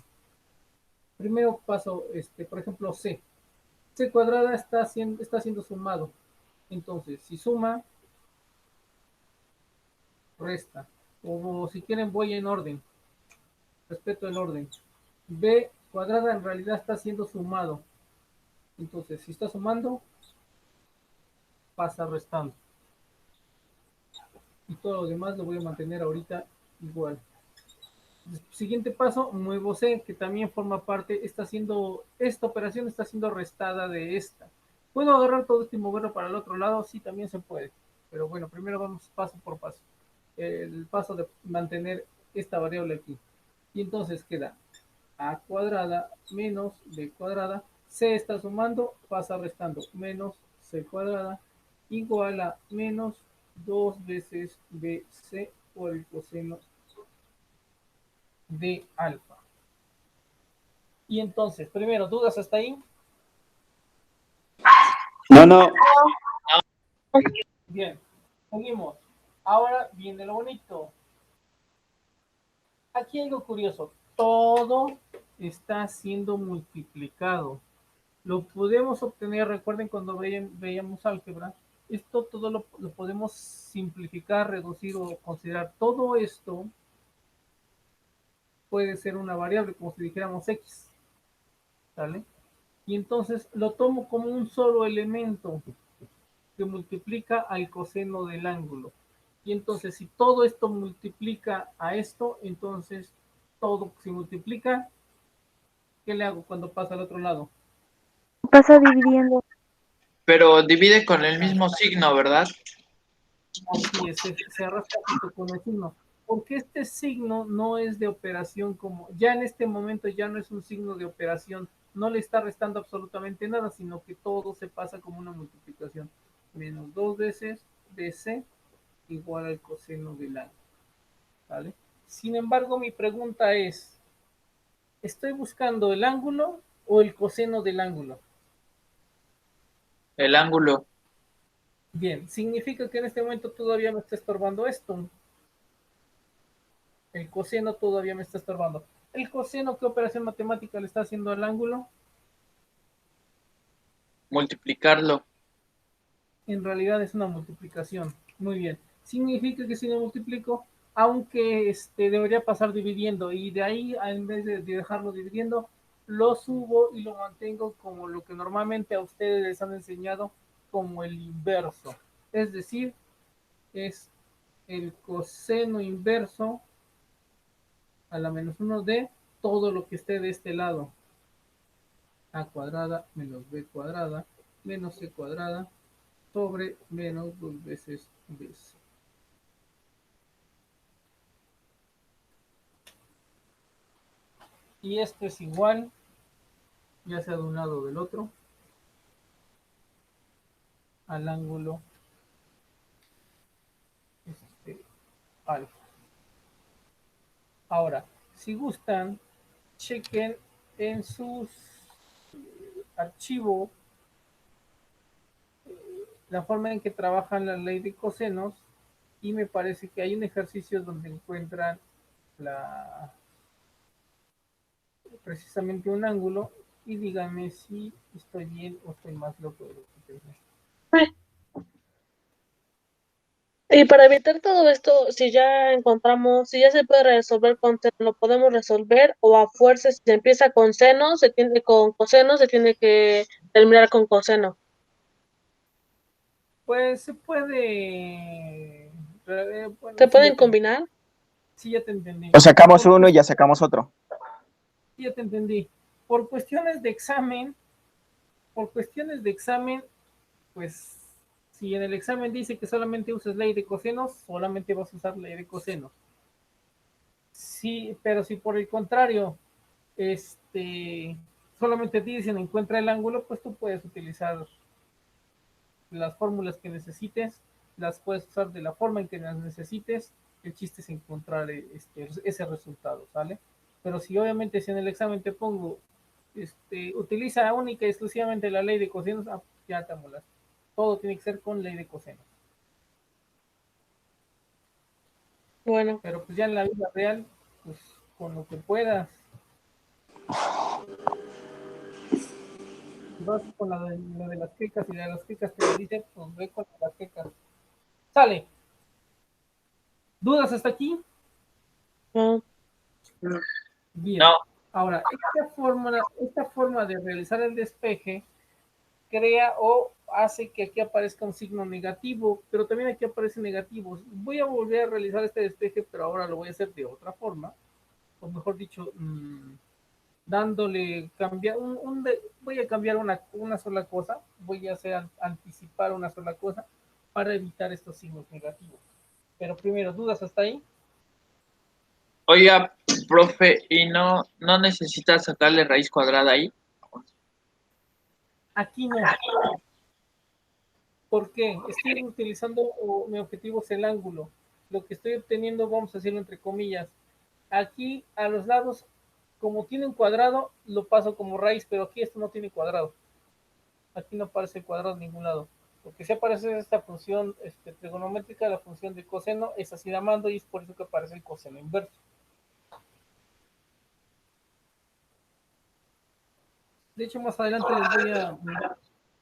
Primero paso, por ejemplo, C. C cuadrada está siendo sumado. Entonces, si suma, resta. O si quieren, voy en orden. Respeto el orden. B cuadrada en realidad está siendo sumado. Entonces, si está sumando, pasa restando. Y todo lo demás lo voy a mantener ahorita igual. Siguiente paso, muevo C, que también forma parte, esta operación está siendo restada de esta. ¿Puedo agarrar todo esto y moverlo para el otro lado? Sí, también se puede. Pero bueno, primero vamos paso por paso. El paso de mantener esta variable aquí. Y entonces queda a cuadrada menos b cuadrada. C está sumando, pasa restando. Menos c cuadrada igual a menos 2 veces bc por el coseno de alfa. Y entonces, primero, ¿dudas hasta ahí? No. Bien, seguimos. Ahora viene lo bonito. Aquí hay algo curioso. Todo está siendo multiplicado. Lo podemos obtener, recuerden cuando veíamos álgebra, esto todo lo podemos simplificar, reducir o considerar. Todo esto puede ser una variable, como si dijéramos x, ¿vale? Y entonces lo tomo como un solo elemento que multiplica al coseno del ángulo. Y entonces si todo esto multiplica a esto, entonces todo se multiplica. ¿Qué le hago cuando pasa al otro lado? Pasa dividiendo. Pero divide con el mismo signo, ¿verdad? Así es, se arrastra junto con el signo. Porque este signo no es de operación como, ya en este momento ya no es un signo de operación, no le está restando absolutamente nada, sino que todo se pasa como una multiplicación. Menos 2 veces bc igual al coseno del ángulo. ¿Vale? Sin embargo, mi pregunta es, ¿estoy buscando el ángulo o el coseno del ángulo? El ángulo. Bien, significa que en este momento todavía me está estorbando esto. El coseno todavía me está estorbando. ¿El coseno qué operación matemática le está haciendo al ángulo? Multiplicarlo. En realidad es una multiplicación. Muy bien. Significa que si lo multiplico, aunque debería pasar dividiendo, y de ahí, en vez de dejarlo dividiendo, lo subo y lo mantengo como lo que normalmente a ustedes les han enseñado como el inverso. Es decir, es el coseno inverso a la menos 1 de todo lo que esté de este lado. A cuadrada menos b cuadrada menos c cuadrada sobre menos 2 veces bc. Y esto es igual, ya sea de un lado o del otro, al ángulo alfa. Ahora, si gustan, chequen en sus archivos la forma en que trabajan la ley de cosenos y me parece que hay un ejercicio donde encuentran la, precisamente un ángulo y díganme si estoy bien o estoy más loco de lo que pensé. Y para evitar todo esto, si ya encontramos, si ya se puede resolver con seno, lo podemos resolver, o a fuerza, si se empieza con seno, se tiene con coseno, se tiene que terminar con coseno. Pues se puede. Bueno, ¿Se sí, ya pueden te, combinar? sí, ya te entendí. O sacamos Por uno y cues- ya sacamos otro. sí, ya te entendí. Por cuestiones de examen, por cuestiones de examen, pues si en el examen dice que solamente uses ley de cosenos, solamente vas a usar ley de cosenos. Sí, pero si por el contrario, solamente te dicen encuentra el ángulo, pues tú puedes utilizar las fórmulas que necesites, las puedes usar de la forma en que las necesites. El chiste es encontrar ese resultado, ¿sale? Pero si obviamente si en el examen te pongo, utiliza única y exclusivamente la ley de cosenos, ya te molas. Todo tiene que ser con ley de cosenos. Bueno, Pero pues ya en la vida real, pues con lo que puedas. Si vas con la de las quecas y la de las quecas te lo dice, pues ve con las quecas. Sale. ¿Dudas hasta aquí? no. Bien. No, Ahora, esta forma de realizar el despeje crea o hace que aquí aparezca un signo negativo, pero también aquí aparecen negativos. Voy a volver a realizar este despeje, pero ahora lo voy a hacer de otra forma, o mejor dicho, dándole, voy a cambiar una sola cosa, voy a hacer anticipar una sola cosa para evitar estos signos negativos. Pero primero, ¿dudas hasta ahí? oiga, profe, ¿y no necesitas sacarle raíz cuadrada ahí? Aquí no. ¿Por qué? Estoy utilizando, mi objetivo es el ángulo. Lo que estoy obteniendo, vamos a decirlo entre comillas. Aquí a los lados, como tiene un cuadrado, lo paso como raíz, pero aquí esto no tiene cuadrado. Aquí no aparece cuadrado en ningún lado. Lo que sí aparece es esta función trigonométrica, la función de coseno, es así llamando y es por eso que aparece el coseno inverso. De hecho, más adelante les voy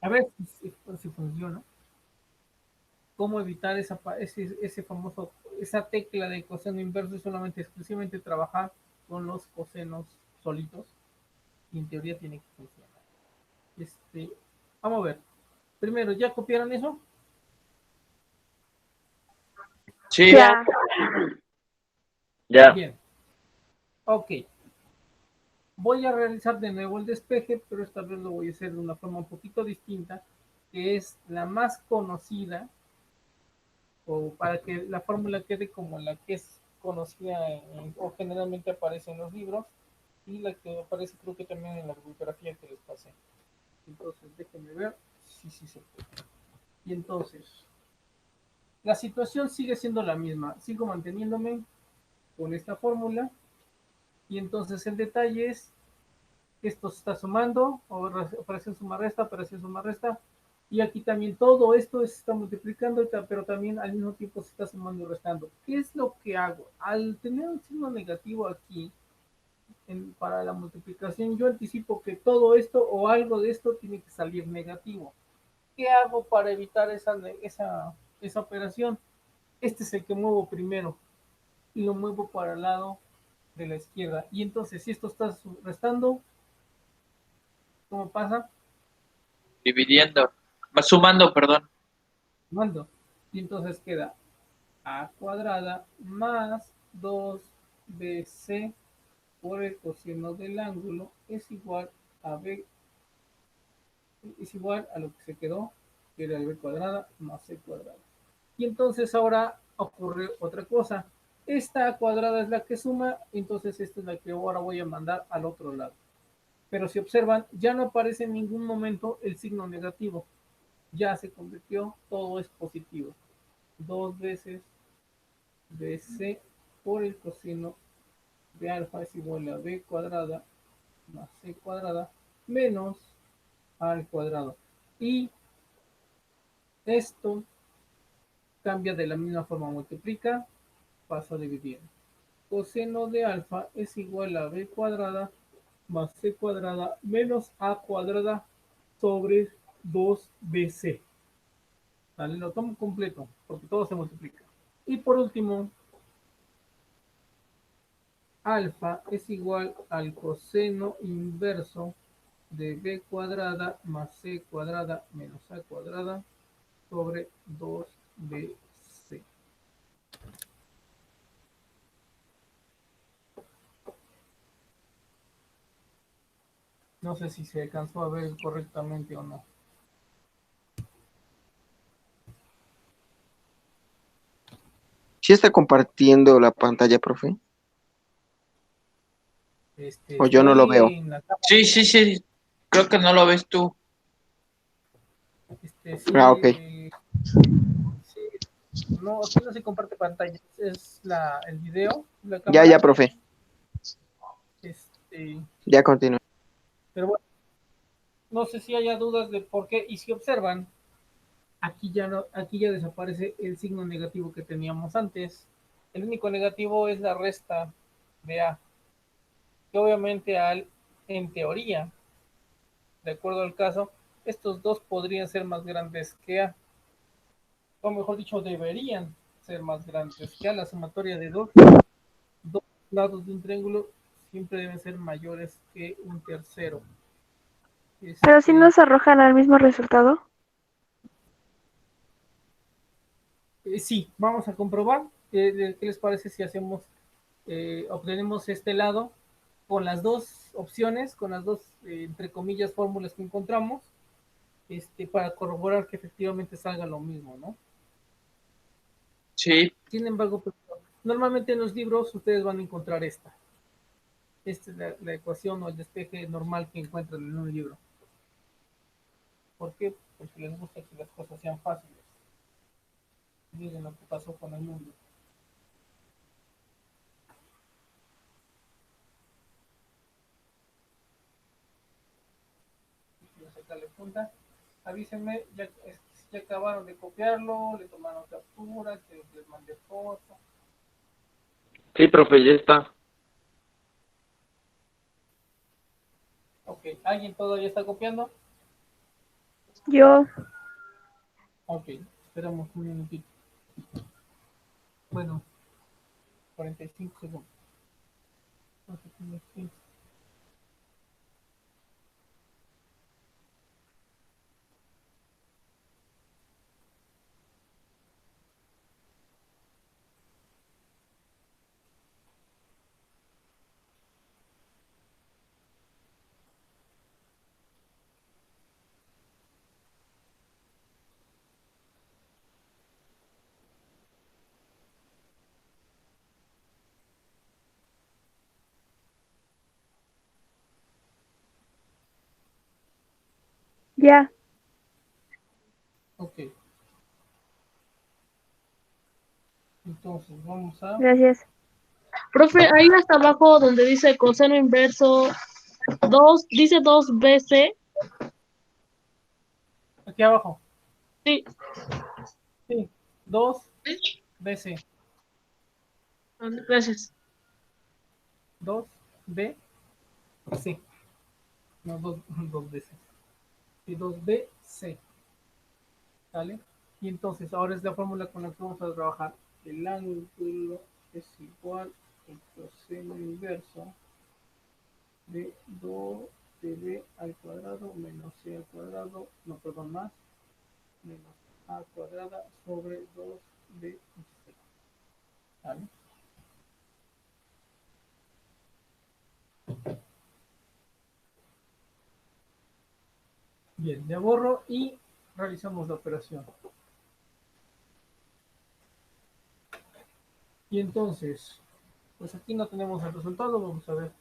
a ver si funciona. Cómo evitar ese famoso, esa tecla de coseno inverso y solamente exclusivamente trabajar con los cosenos solitos. Y en teoría tiene que funcionar. Vamos a ver. Primero, ¿ya copiaron eso? Sí, Ya. ya. Bien. Ok. Voy a realizar de nuevo el despeje, pero esta vez lo voy a hacer de una forma un poquito distinta, que es la más conocida, o para que la fórmula quede como la que es conocida o generalmente aparece en los libros, y la que aparece creo que también en la bibliografía que les pasé. Entonces, déjenme ver si se puede. Y entonces, la situación sigue siendo la misma. Sigo manteniéndome con esta fórmula. Y entonces el detalle es que esto se está sumando, operación suma resta, operación suma resta. Y aquí también todo esto se está multiplicando, pero también al mismo tiempo se está sumando y restando. ¿Qué es lo que hago? Al tener un signo negativo aquí, para la multiplicación, yo anticipo que todo esto o algo de esto tiene que salir negativo. ¿Qué hago para evitar esa operación? Este es el que muevo primero y lo muevo para el lado de la izquierda. Y entonces, si esto está restando, ¿cómo pasa? Dividiendo. Sumando, perdón. Mando. Y entonces queda a cuadrada más 2bc por el coseno del ángulo es igual a b, es igual a lo que se quedó, que era b cuadrada más c cuadrada. Y entonces ahora ocurre otra cosa. Esta a cuadrada es la que suma, entonces esta es la que ahora voy a mandar al otro lado. Pero si observan, ya no aparece en ningún momento el signo negativo. Ya se convirtió, todo es positivo. 2 veces BC por el coseno de alfa es igual a B cuadrada más C cuadrada menos A al cuadrado. Y esto cambia de la misma forma, multiplica, pasa a dividir. Coseno de alfa es igual a B cuadrada más C cuadrada menos A cuadrada sobre 2BC. ¿Vale? Lo tomo completo, porque todo se multiplica. Y por último, alfa es igual al coseno inverso de B cuadrada más C cuadrada menos A cuadrada sobre 2BC. No sé si se alcanzó a ver correctamente o no. ¿Sí está compartiendo la pantalla, profe? O yo no lo Estoy veo. en la cámara. Sí, sí, sí. Creo que no lo ves tú. Sí, Ah, ok. sí, no, aquí no se comparte pantalla, es el video, la Ya, cámara. profe. Este, Ya continúo. pero bueno, no sé si haya dudas de por qué, y si observan, aquí ya no, aquí ya desaparece el signo negativo que teníamos antes. El único negativo es la resta de A, que obviamente en teoría, de acuerdo al caso, estos dos podrían ser más grandes que A, o mejor dicho, deberían ser más grandes que A. La sumatoria de dos lados de un triángulo siempre deben ser mayores que un tercero. Pero si nos arrojan al mismo resultado. Sí, vamos a comprobar. ¿Qué les parece si hacemos, obtenemos este lado con las dos opciones, con las dos, entre comillas, fórmulas que encontramos, para corroborar que efectivamente salga lo mismo, ¿no? Sí. Sin embargo, pues, normalmente en los libros ustedes van a encontrar esta. Esta es la ecuación o el despeje normal que encuentran en un libro. ¿Por qué? Porque les gusta que las cosas sean fáciles. Miren lo que pasó con el mundo. Quiero sacarle punta. Avísenme, ya acabaron de copiarlo, le tomaron capturas, les mandé foto. Sí, profe, ya está. Ok, ¿alguien todavía está copiando? Yo. Ok, esperamos un minutito. Bueno, 45 segundos. Ok, 15. Ya. Ok, entonces vamos a... Gracias. Profe, ahí hasta abajo donde dice coseno inverso 2, dice 2BC. Aquí abajo. Sí. Sí, 2 BC. Gracias. 2 B C. No, dos veces. Y 2 B C. ¿Vale? Y entonces ahora es la fórmula con la que vamos a trabajar. El ángulo es igual al coseno inverso de 2 de B al cuadrado menos C al cuadrado, no, perdón, más, menos A cuadrada sobre 2 de C. ¿Vale? Bien, ya borro y realizamos la operación. Y entonces, pues aquí no tenemos el resultado, vamos a ver,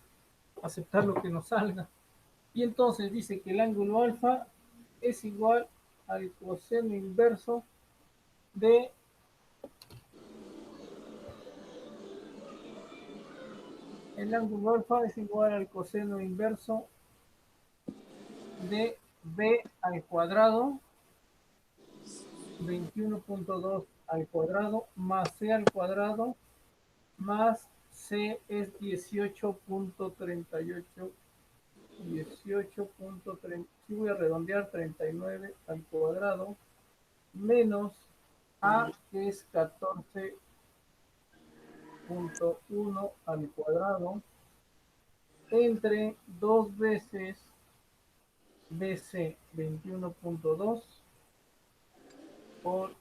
aceptar lo que nos salga. Y entonces dice que el ángulo alfa es igual al coseno inverso de el ángulo alfa es igual al coseno inverso de b al cuadrado 21.2 al cuadrado más c al cuadrado más c es 18.38 18.30, si voy a redondear 39 al cuadrado menos a que es 14.1 al cuadrado entre 2 veces bc 21.2 por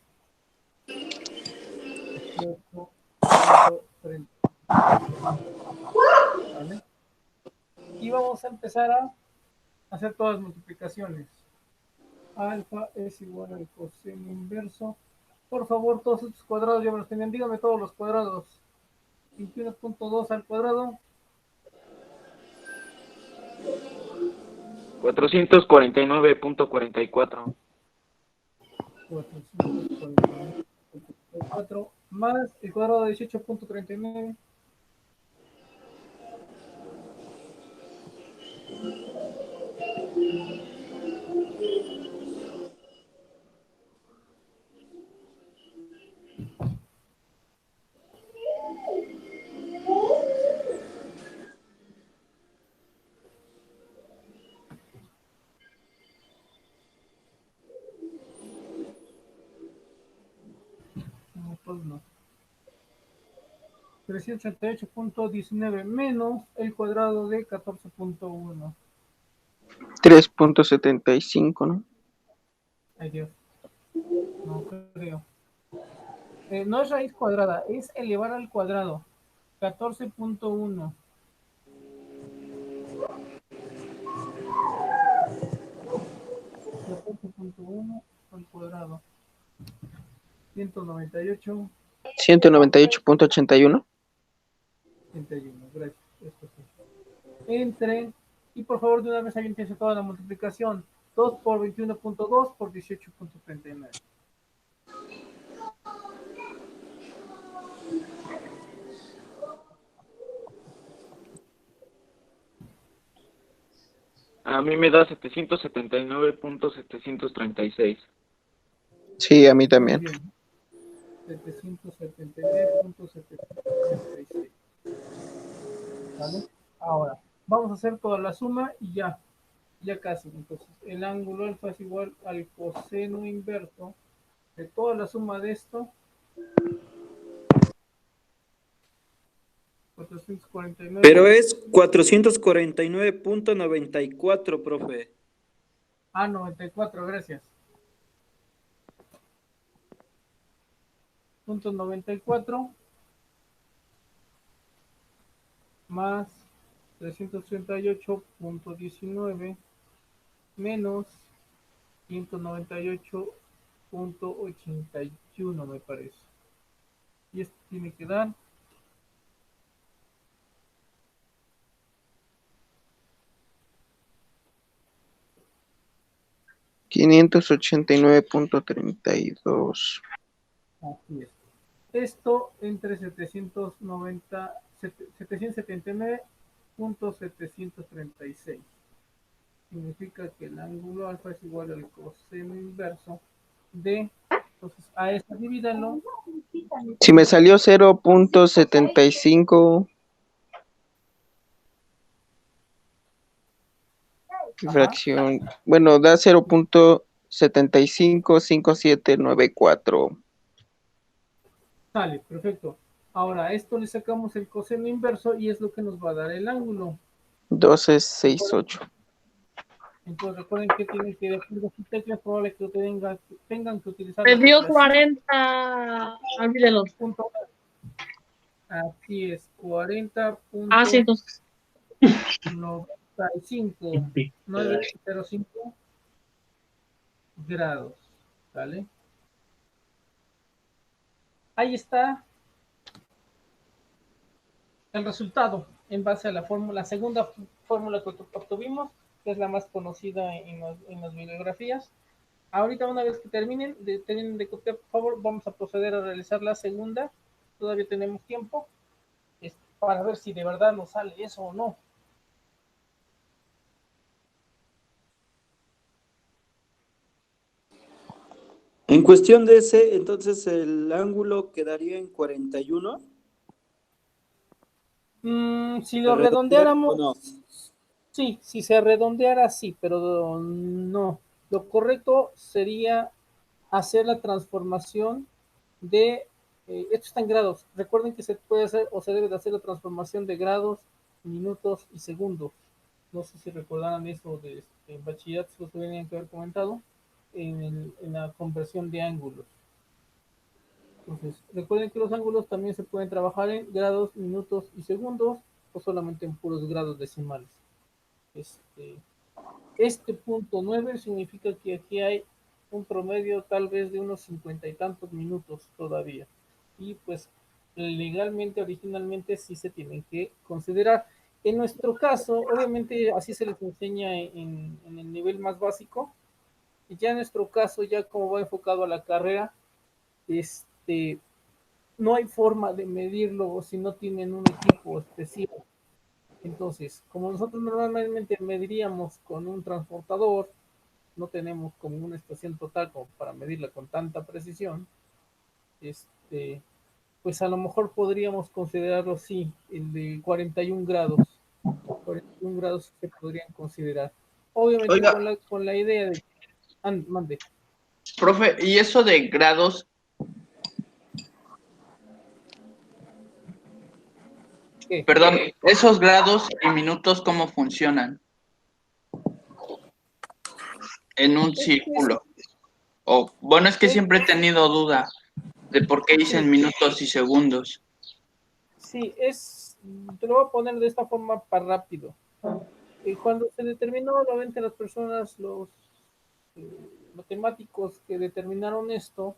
18.30, ¿vale? Y vamos a empezar a hacer todas las multiplicaciones. Alfa es igual al coseno inverso. Por favor, todos estos cuadrados ya me los tenían. Dígame todos los cuadrados. 21.2 al cuadrado. 449.44. 449.4 más el cuadrado de 18.39. No, pues no. 388.19 menos el cuadrado de 14.1. 3.75, ¿no? Ay Dios, no creo. No es raíz cuadrada, es elevar al cuadrado. 14.1. 14.1 al cuadrado. 198. 198.81. 31, gracias. Esto sí. Entre, y por favor de una vez alguien piense toda la multiplicación. 2 por 21.2 por 18.39. A mí me da 779.736. Sí, a mí Muy también. bien. 779.736. ¿Vale? Ahora, vamos a hacer toda la suma y ya. Ya casi. Entonces, el ángulo alfa es igual al coseno inverso de toda la suma de esto. 449. Pero es 449.94, profe. 94, gracias. Punto 94 más 338.19 menos 198.81 me parece. Y esto tiene que dar 589.32. así es. Esto entre 779.736. Significa que el ángulo alfa es igual al coseno inverso de, entonces a esta divídanlo. Si me salió 0.75, ¿qué Ajá, fracción? Bueno, da 0.755794. sale, perfecto. Ahora a esto le sacamos el coseno inverso y es lo que nos va a dar el ángulo. 1268. Entonces recuerden que tienen que dejar de su tecla, es probable que tengan que utilizar Me la dio tecla 40. Olvídelo. punto. Así es, 40.95, Ah, sí, entonces. 905 grados, ¿vale? Ahí está el resultado en base a la fórmula, la segunda fórmula que obtuvimos, que es la más conocida en las bibliografías. Ahorita, una vez que terminen de copiar, por favor, vamos a proceder a realizar la segunda. Todavía tenemos tiempo para ver si de verdad nos sale eso o no. En cuestión de ese, entonces el ángulo quedaría en 41. Si ¿Se lo redondea o redondeáramos, no? sí, si se redondeara, sí, pero no. Lo correcto sería hacer la transformación de, esto está en grados. Recuerden que se puede hacer o se debe de hacer la transformación de grados, minutos y segundos. No sé si recordarán eso de en bachillerato, si lo tenían que haber comentado, en la conversión de ángulos. Entonces, recuerden que los ángulos también se pueden trabajar en grados, minutos y segundos, o solamente en puros grados decimales. Este punto 9 significa que aquí hay un promedio tal vez de unos 50 y tantos minutos todavía. Y pues legalmente, originalmente, sí se tienen que considerar. En nuestro caso, obviamente así se les enseña en el nivel más básico. Y ya en nuestro caso, ya como va enfocado a la carrera, no hay forma de medirlo si no tienen un equipo especial. Entonces, como nosotros normalmente mediríamos con un transportador, no tenemos como una estación total como para medirla con tanta precisión, pues a lo mejor podríamos considerarlo, sí, el de 41 grados. 41 grados se podrían considerar. Obviamente Oiga, con la idea de... mande. profe, ¿y eso de grados? ¿Qué? Perdón, ¿esos grados y minutos cómo funcionan en un Es, círculo? O, bueno, es que es, siempre he tenido duda de por qué dicen sí, minutos y segundos. sí, te lo voy a poner de esta forma para rápido. Cuando se determinó, obviamente las personas, los matemáticos que determinaron esto,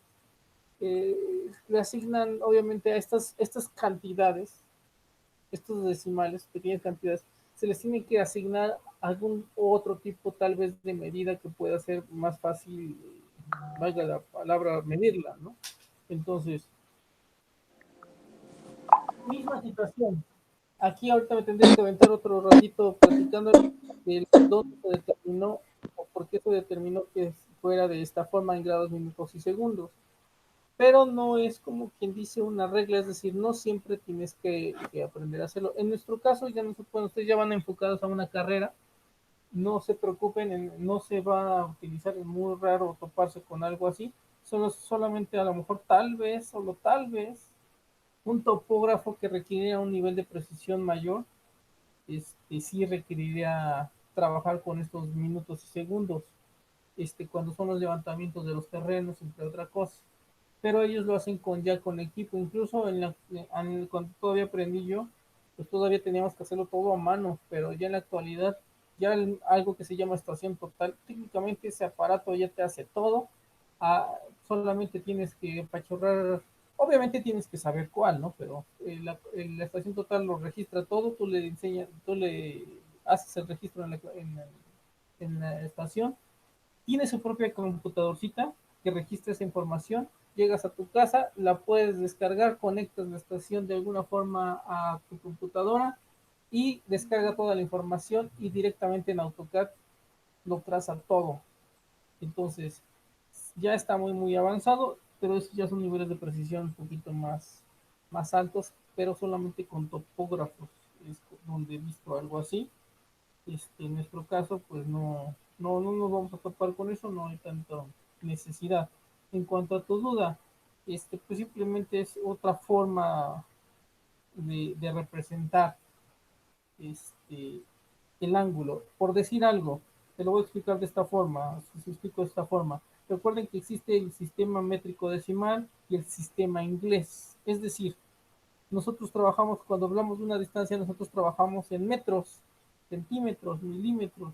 le asignan obviamente a estas cantidades, estos decimales, pequeñas cantidades, se les tiene que asignar algún otro tipo tal vez de medida que pueda ser más fácil, valga la palabra, medirla, ¿no? Entonces, misma situación. Aquí ahorita me tendría que aventar otro ratito platicando de dónde se determinó o por qué se determinó que fuera de esta forma en grados, minutos y segundos. Pero no es como quien dice una regla, es decir, no siempre tienes que aprender a hacerlo. En nuestro caso, ya no se puede, ustedes ya van enfocados a una carrera, no se preocupen, no se va a utilizar, es muy raro toparse con algo así, solamente a lo mejor tal vez, solo tal vez, un topógrafo que requiera un nivel de precisión mayor, sí requeriría trabajar con estos minutos y segundos, cuando son los levantamientos de los terrenos, entre otras cosas. Pero ellos lo hacen ya con equipo, incluso cuando todavía aprendí yo, pues todavía teníamos que hacerlo todo a mano, pero ya en la actualidad, ya algo que se llama estación total, técnicamente ese aparato ya te hace todo, solamente tienes que pachorrar, obviamente tienes que saber cuál, ¿no? Pero la estación total lo registra todo, tú le haces el registro en la estación, tiene su propia computadorcita que registra esa información, llegas a tu casa, la puedes descargar, conectas la estación de alguna forma a tu computadora y descarga toda la información y directamente en AutoCAD lo traza todo. Entonces, ya está muy avanzado, pero esos ya son niveles de precisión un poquito más altos, pero solamente con topógrafos es donde he visto algo así. En nuestro caso, pues no nos vamos a topar con eso, no hay tanta necesidad. En cuanto a tu duda, pues simplemente es otra forma de representar este, el ángulo. Por decir algo, te lo voy a explicar de esta forma, si explico de esta forma. Recuerden que existe el sistema métrico decimal y el sistema inglés. Es decir, nosotros trabajamos, cuando hablamos de una distancia, nosotros trabajamos en metros, centímetros, milímetros,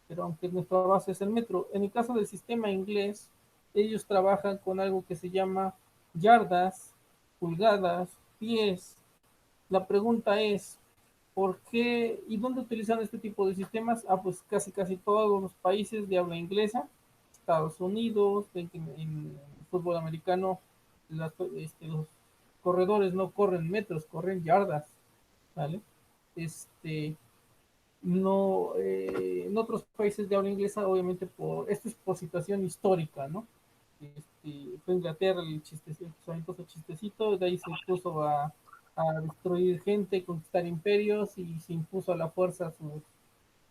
pero aunque nuestra base es el metro. En el caso del sistema inglés, ellos trabajan con algo que se llama yardas, pulgadas, pies, La pregunta es, ¿por qué y dónde utilizan este tipo de sistemas? Pues casi todos los países de habla inglesa, Estados Unidos, en fútbol americano, los corredores no corren metros, corren yardas, ¿vale? Este, no, en otros países de habla inglesa, obviamente, esto es por situación histórica, ¿no? Fue Inglaterra el chistecito, el chistecito, de ahí se puso a destruir gente, conquistar imperios y se impuso a la fuerza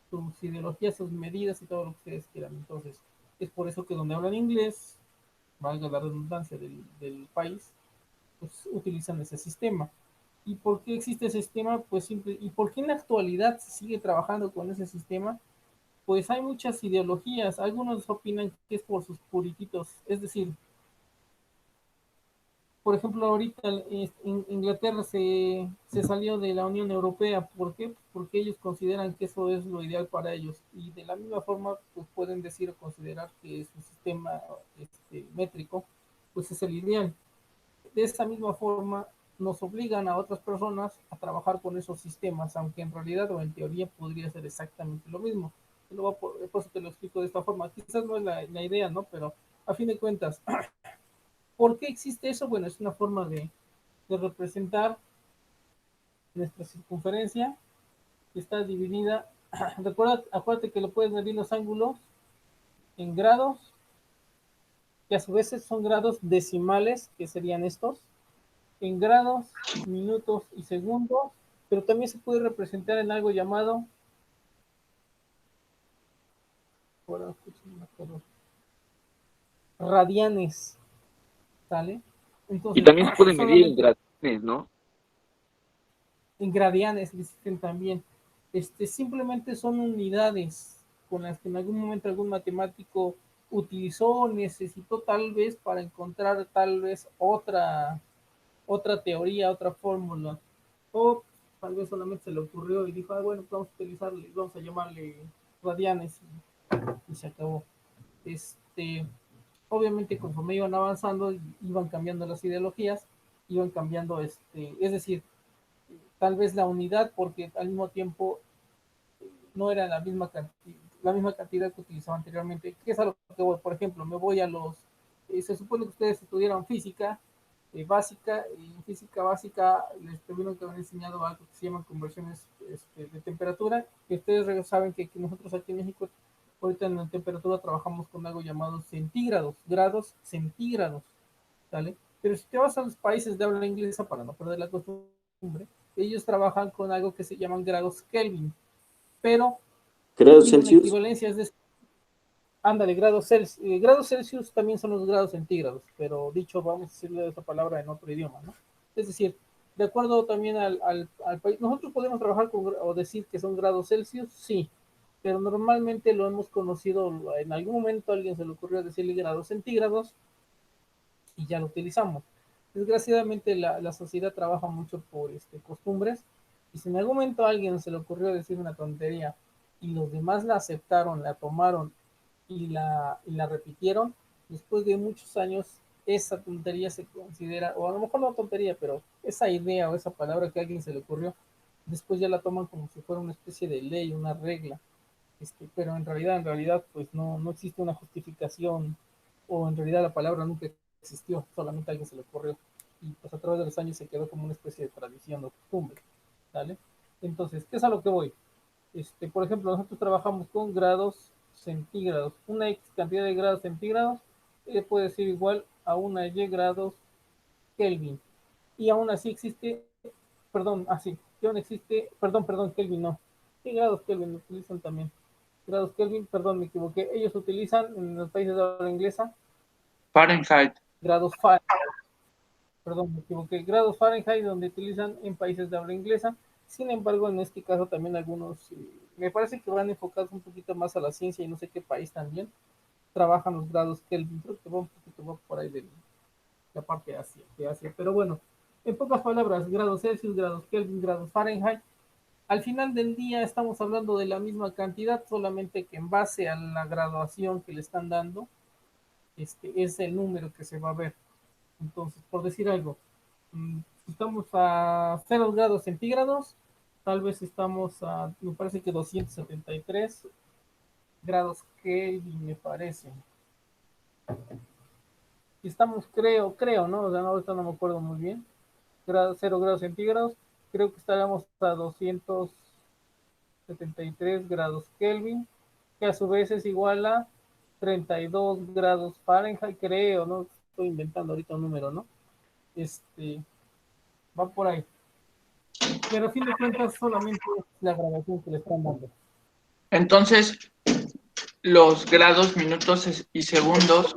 sus ideologías, sus medidas y todo lo que ustedes quieran. Entonces, es por eso que donde hablan inglés, valga la redundancia del país, pues utilizan ese sistema. ¿Y por qué existe ese sistema? Pues simple, ¿y por qué en la actualidad se sigue trabajando con ese sistema? Pues hay muchas ideologías. Algunos opinan que es por sus purititos, es decir, por ejemplo, ahorita Inglaterra se salió de la Unión Europea. ¿Por qué? Porque ellos consideran que eso es lo ideal para ellos. Y de la misma forma, pues pueden decir o considerar que su sistema métrico, pues es el ideal. De esta misma forma, nos obligan a otras personas a trabajar con esos sistemas, aunque en realidad o en teoría podría ser exactamente lo mismo. Por eso te lo explico de esta forma. Quizás no es la idea, ¿no? Pero a fin de cuentas, ¿por qué existe eso? Bueno, es una forma de representar nuestra circunferencia, que está dividida. Acuérdate que lo puedes medir los ángulos en grados, que a su vez son grados decimales, que serían estos, en grados, minutos y segundos, pero también se puede representar en algo llamado, bueno, radianes, ¿sale? Y Entonces, también se puede medir en solamente gradianes, ¿no? en gradianes existen también. Simplemente son unidades con las que en algún momento algún matemático utilizó o necesitó tal vez para encontrar tal vez otra teoría, otra fórmula, o tal vez solamente se le ocurrió y dijo, bueno, vamos a utilizarle, vamos a llamarle radianes y se acabó. Obviamente conforme iban avanzando, iban cambiando las ideologías, iban cambiando, es decir, tal vez la unidad, porque al mismo tiempo no era la misma cantidad que utilizaba anteriormente. ¿Qué es a lo que voy? Por ejemplo, me voy a se supone que ustedes estudiaron física básica, y en física básica les tuvieron que haber enseñado algo que se llaman conversiones de temperatura, que ustedes saben que nosotros aquí en México, ahorita en la temperatura trabajamos con algo llamado centígrados, grados centígrados, ¿vale? Pero si te vas a los países de habla inglesa, para no perder la costumbre, ellos trabajan con algo que se llaman grados Kelvin, pero ¿Grados tienen Celsius? equivalencias de, ándale, grados Celsius. Grados Celsius también son los grados centígrados, pero dicho, vamos a decirle esa palabra en otro idioma, ¿no? Es decir, de acuerdo también al país, nosotros podemos trabajar o decir que son grados Celsius, sí, pero normalmente lo hemos conocido, en algún momento a alguien se le ocurrió decirle grados centígrados y ya lo utilizamos. Desgraciadamente la sociedad trabaja mucho por costumbres, y si en algún momento a alguien se le ocurrió decir una tontería y los demás la aceptaron, la tomaron y la repitieron, después de muchos años esa tontería se considera, o a lo mejor no tontería, pero esa idea o esa palabra que a alguien se le ocurrió, después ya la toman como si fuera una especie de ley, una regla. Pero en realidad, pues no existe una justificación, o en realidad la palabra nunca existió, solamente a alguien se le ocurrió, y pues a través de los años se quedó como una especie de tradición o costumbre, ¿vale? Entonces, ¿qué es a lo que voy? Por ejemplo, nosotros trabajamos con grados centígrados. Una X cantidad de grados centígrados puede ser igual a una Y grados Kelvin. Y aún así existe, perdón, así, y aún existe, perdón, Kelvin no. ¿Qué grados Kelvin utilizan también? Grados Kelvin, perdón, me equivoqué. Ellos utilizan en los países de habla inglesa Fahrenheit. grados Fahrenheit, perdón, me equivoqué, grados Fahrenheit, donde utilizan en países de habla inglesa. Sin embargo, en este caso también algunos, me parece que van enfocados un poquito más a la ciencia, y no sé qué país también trabajan los grados Kelvin. Creo que va un poquito por ahí de la parte de Asia. Pero bueno, en pocas palabras, grados Celsius, grados Kelvin, grados Fahrenheit. Al final del día estamos hablando de la misma cantidad, solamente que en base a la graduación que le están dando, es el número que se va a ver. Entonces, por decir algo, Estamos a 0 grados centígrados, tal vez estamos a, me parece que 273 grados Kelvin, me parece. Estamos, creo, ¿no? O sea, no, ahorita no me acuerdo muy bien. 0 grados centígrados, creo que estaríamos a 273 grados Kelvin, que a su vez es igual a 32 grados Fahrenheit, creo, ¿no? Estoy inventando ahorita un número, ¿no? Va por ahí. Pero a fin de cuentas solamente es la grabación que le están dando. Entonces, los grados, minutos y segundos,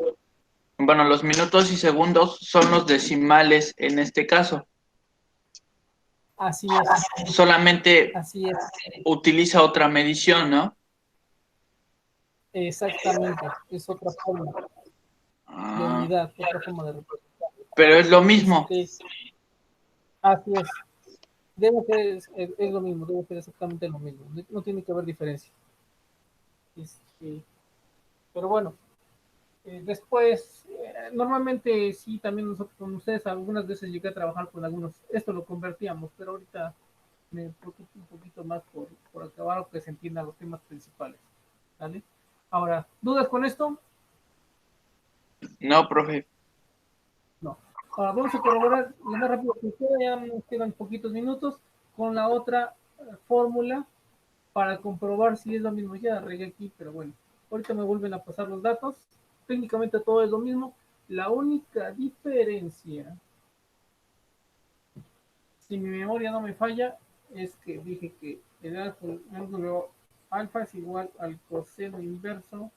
bueno, los minutos y segundos son los decimales en este caso. Así es. Solamente Así es. utiliza otra medición, ¿no? Exactamente. Es otra forma de unidad, otra forma de representar. Pero es lo mismo. Así es. Debe ser, es lo mismo, debe ser exactamente lo mismo. No tiene que haber diferencia. Pero bueno, después, normalmente sí, también nosotros con ustedes algunas veces llegué a trabajar con algunos, esto lo convertíamos, pero ahorita me preocupo un poquito más por acabar o que se entiendan los temas principales. ¿Vale? Ahora, ¿dudas con esto? No, profe. No. Ahora vamos a corroborar lo más rápido que pueda, ya nos quedan poquitos minutos, con la otra fórmula para comprobar si es lo mismo. Ya regué aquí, pero bueno, ahorita me vuelven a pasar los datos. Técnicamente todo es lo mismo. La única diferencia, si mi memoria no me falla, es que dije que el ángulo alfa es igual al coseno inverso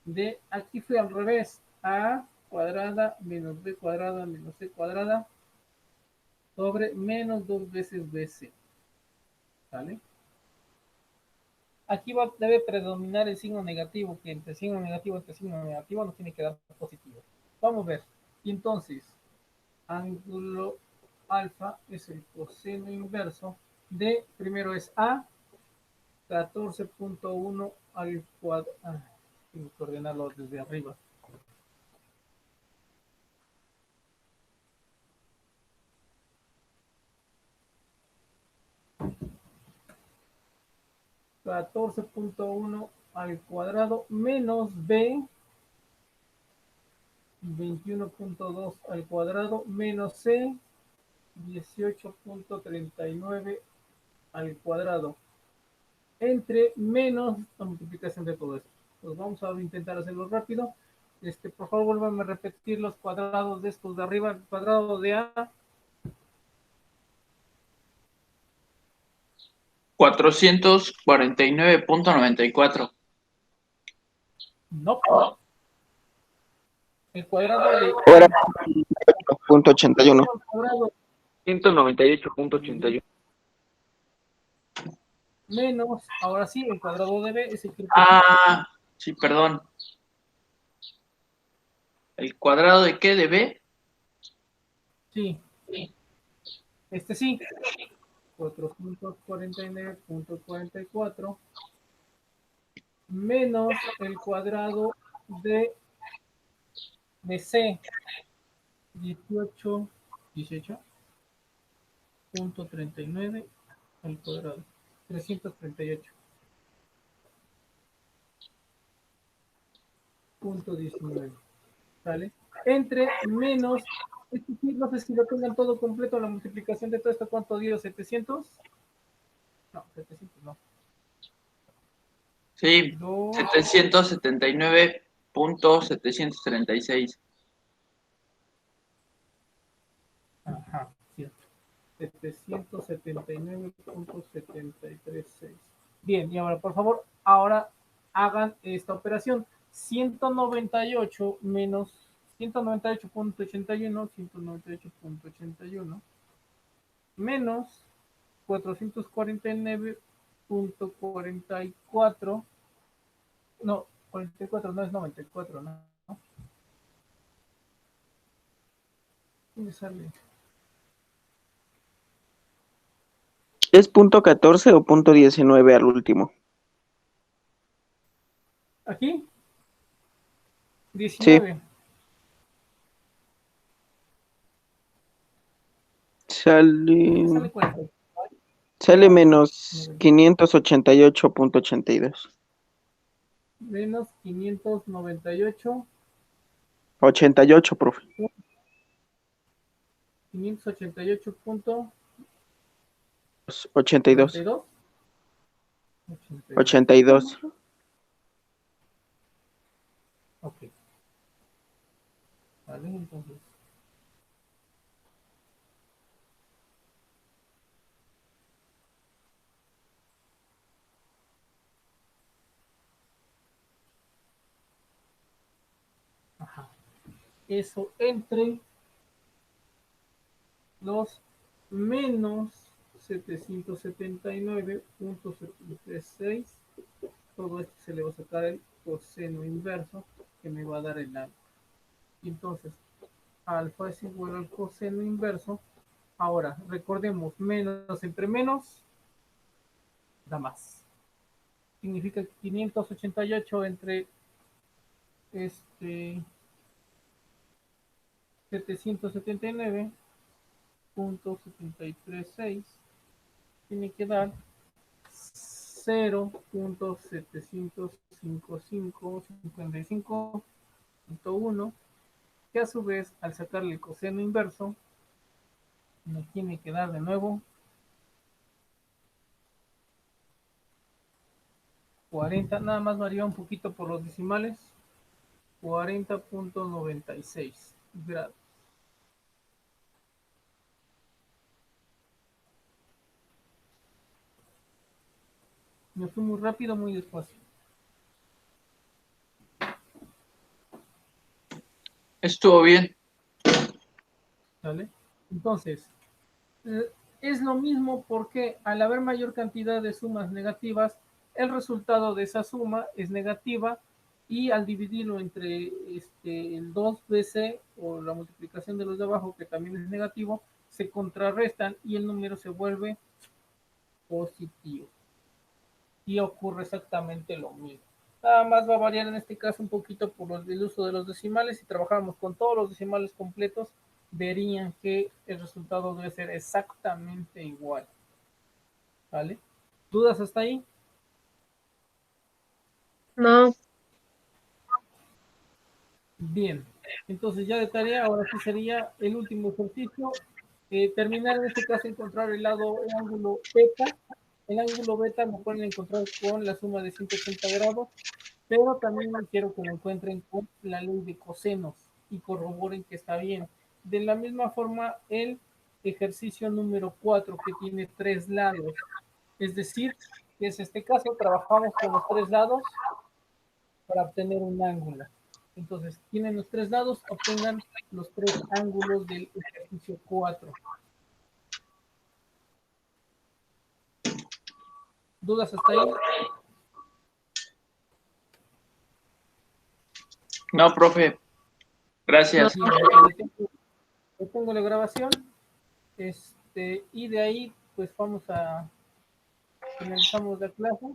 de, aquí fue al revés, a cuadrada menos b cuadrada menos c cuadrada sobre menos 2 veces bc. ¿Vale? Aquí debe predominar el signo negativo, que entre signo negativo no tiene que dar positivo. Vamos a ver. Y entonces, ángulo alfa es el coseno inverso de, primero es a 14.1 al cuadrado. Tengo que ordenarlo desde arriba. (14.1 al cuadrado menos b 21.2 al cuadrado menos c 18.39 al cuadrado entre menos la multiplicación de todo esto. Pues vamos a intentar hacerlo rápido. Por favor, vuelvan a repetir los cuadrados de estos de arriba. El cuadrado de a 449.94. no. El cuadrado de Ahora, punto 81. 198.81. Menos, ahora sí, el cuadrado de b es el que... Sí, perdón. ¿El cuadrado de qué? ¿De b? Sí. Sí. 449.44 menos el cuadrado de c 18.39 al cuadrado 338.19, ¿vale? Entre menos, es decir, no sé si lo tengan todo completo, la multiplicación de todo esto, ¿cuánto dio? ¿700? No, 700 no. Sí, 779.736. Ajá, cierto. 779.736. Bien, y ahora, por favor, ahora hagan esta operación. 198 menos 198.81, 198.81 menos 449.44, no, 44 no es 94, ¿no? ¿Dónde sale? ¿Es punto 14 o punto 19 al último? ¿Aquí? 19. Sí. Sale Sale, 40. sale menos 588.82. Menos 598. 88, profe. 588.92. 82. 82. 82. Ok. Vale, entonces. Ajá. Eso entre los menos 779.736. Todo esto se le va a sacar el coseno inverso que me va a dar el ángulo. Y entonces, alfa es igual al coseno inverso. Ahora, recordemos, menos entre menos da más. Significa 588 entre 779.736 tiene que dar 0.755.55.1, que a su vez, al sacarle el coseno inverso, me tiene que dar de nuevo 40, nada más varía un poquito por los decimales, 40.96 grados. Me fui muy rápido, muy despacio. Estuvo bien. ¿Vale? Entonces, es lo mismo porque al haber mayor cantidad de sumas negativas, el resultado de esa suma es negativa y al dividirlo entre el 2bc o la multiplicación de los de abajo, que también es negativo, se contrarrestan y el número se vuelve positivo. Y ocurre exactamente lo mismo. Nada más va a variar en este caso un poquito por el uso de los decimales. Si trabajamos con todos los decimales completos, verían que el resultado debe ser exactamente igual. ¿Vale? ¿Dudas hasta ahí? No, Bien. Entonces ya de tarea, ahora sí sería el último ejercicio. Terminar en este caso, encontrar el ángulo beta. El ángulo beta lo pueden encontrar con la suma de 180 grados, pero también quiero que lo encuentren con la ley de cosenos y corroboren que está bien. De la misma forma, el ejercicio número 4, que tiene 3 lados, es decir, que es este caso, trabajamos con los 3 lados para obtener un ángulo. Entonces, tienen los 3 lados, obtengan los 3 ángulos del ejercicio 4. ¿Dudas hasta ahí? No, profe. Gracias. Bien, detengo la grabación. Y de ahí, pues vamos a finalizamos la clase.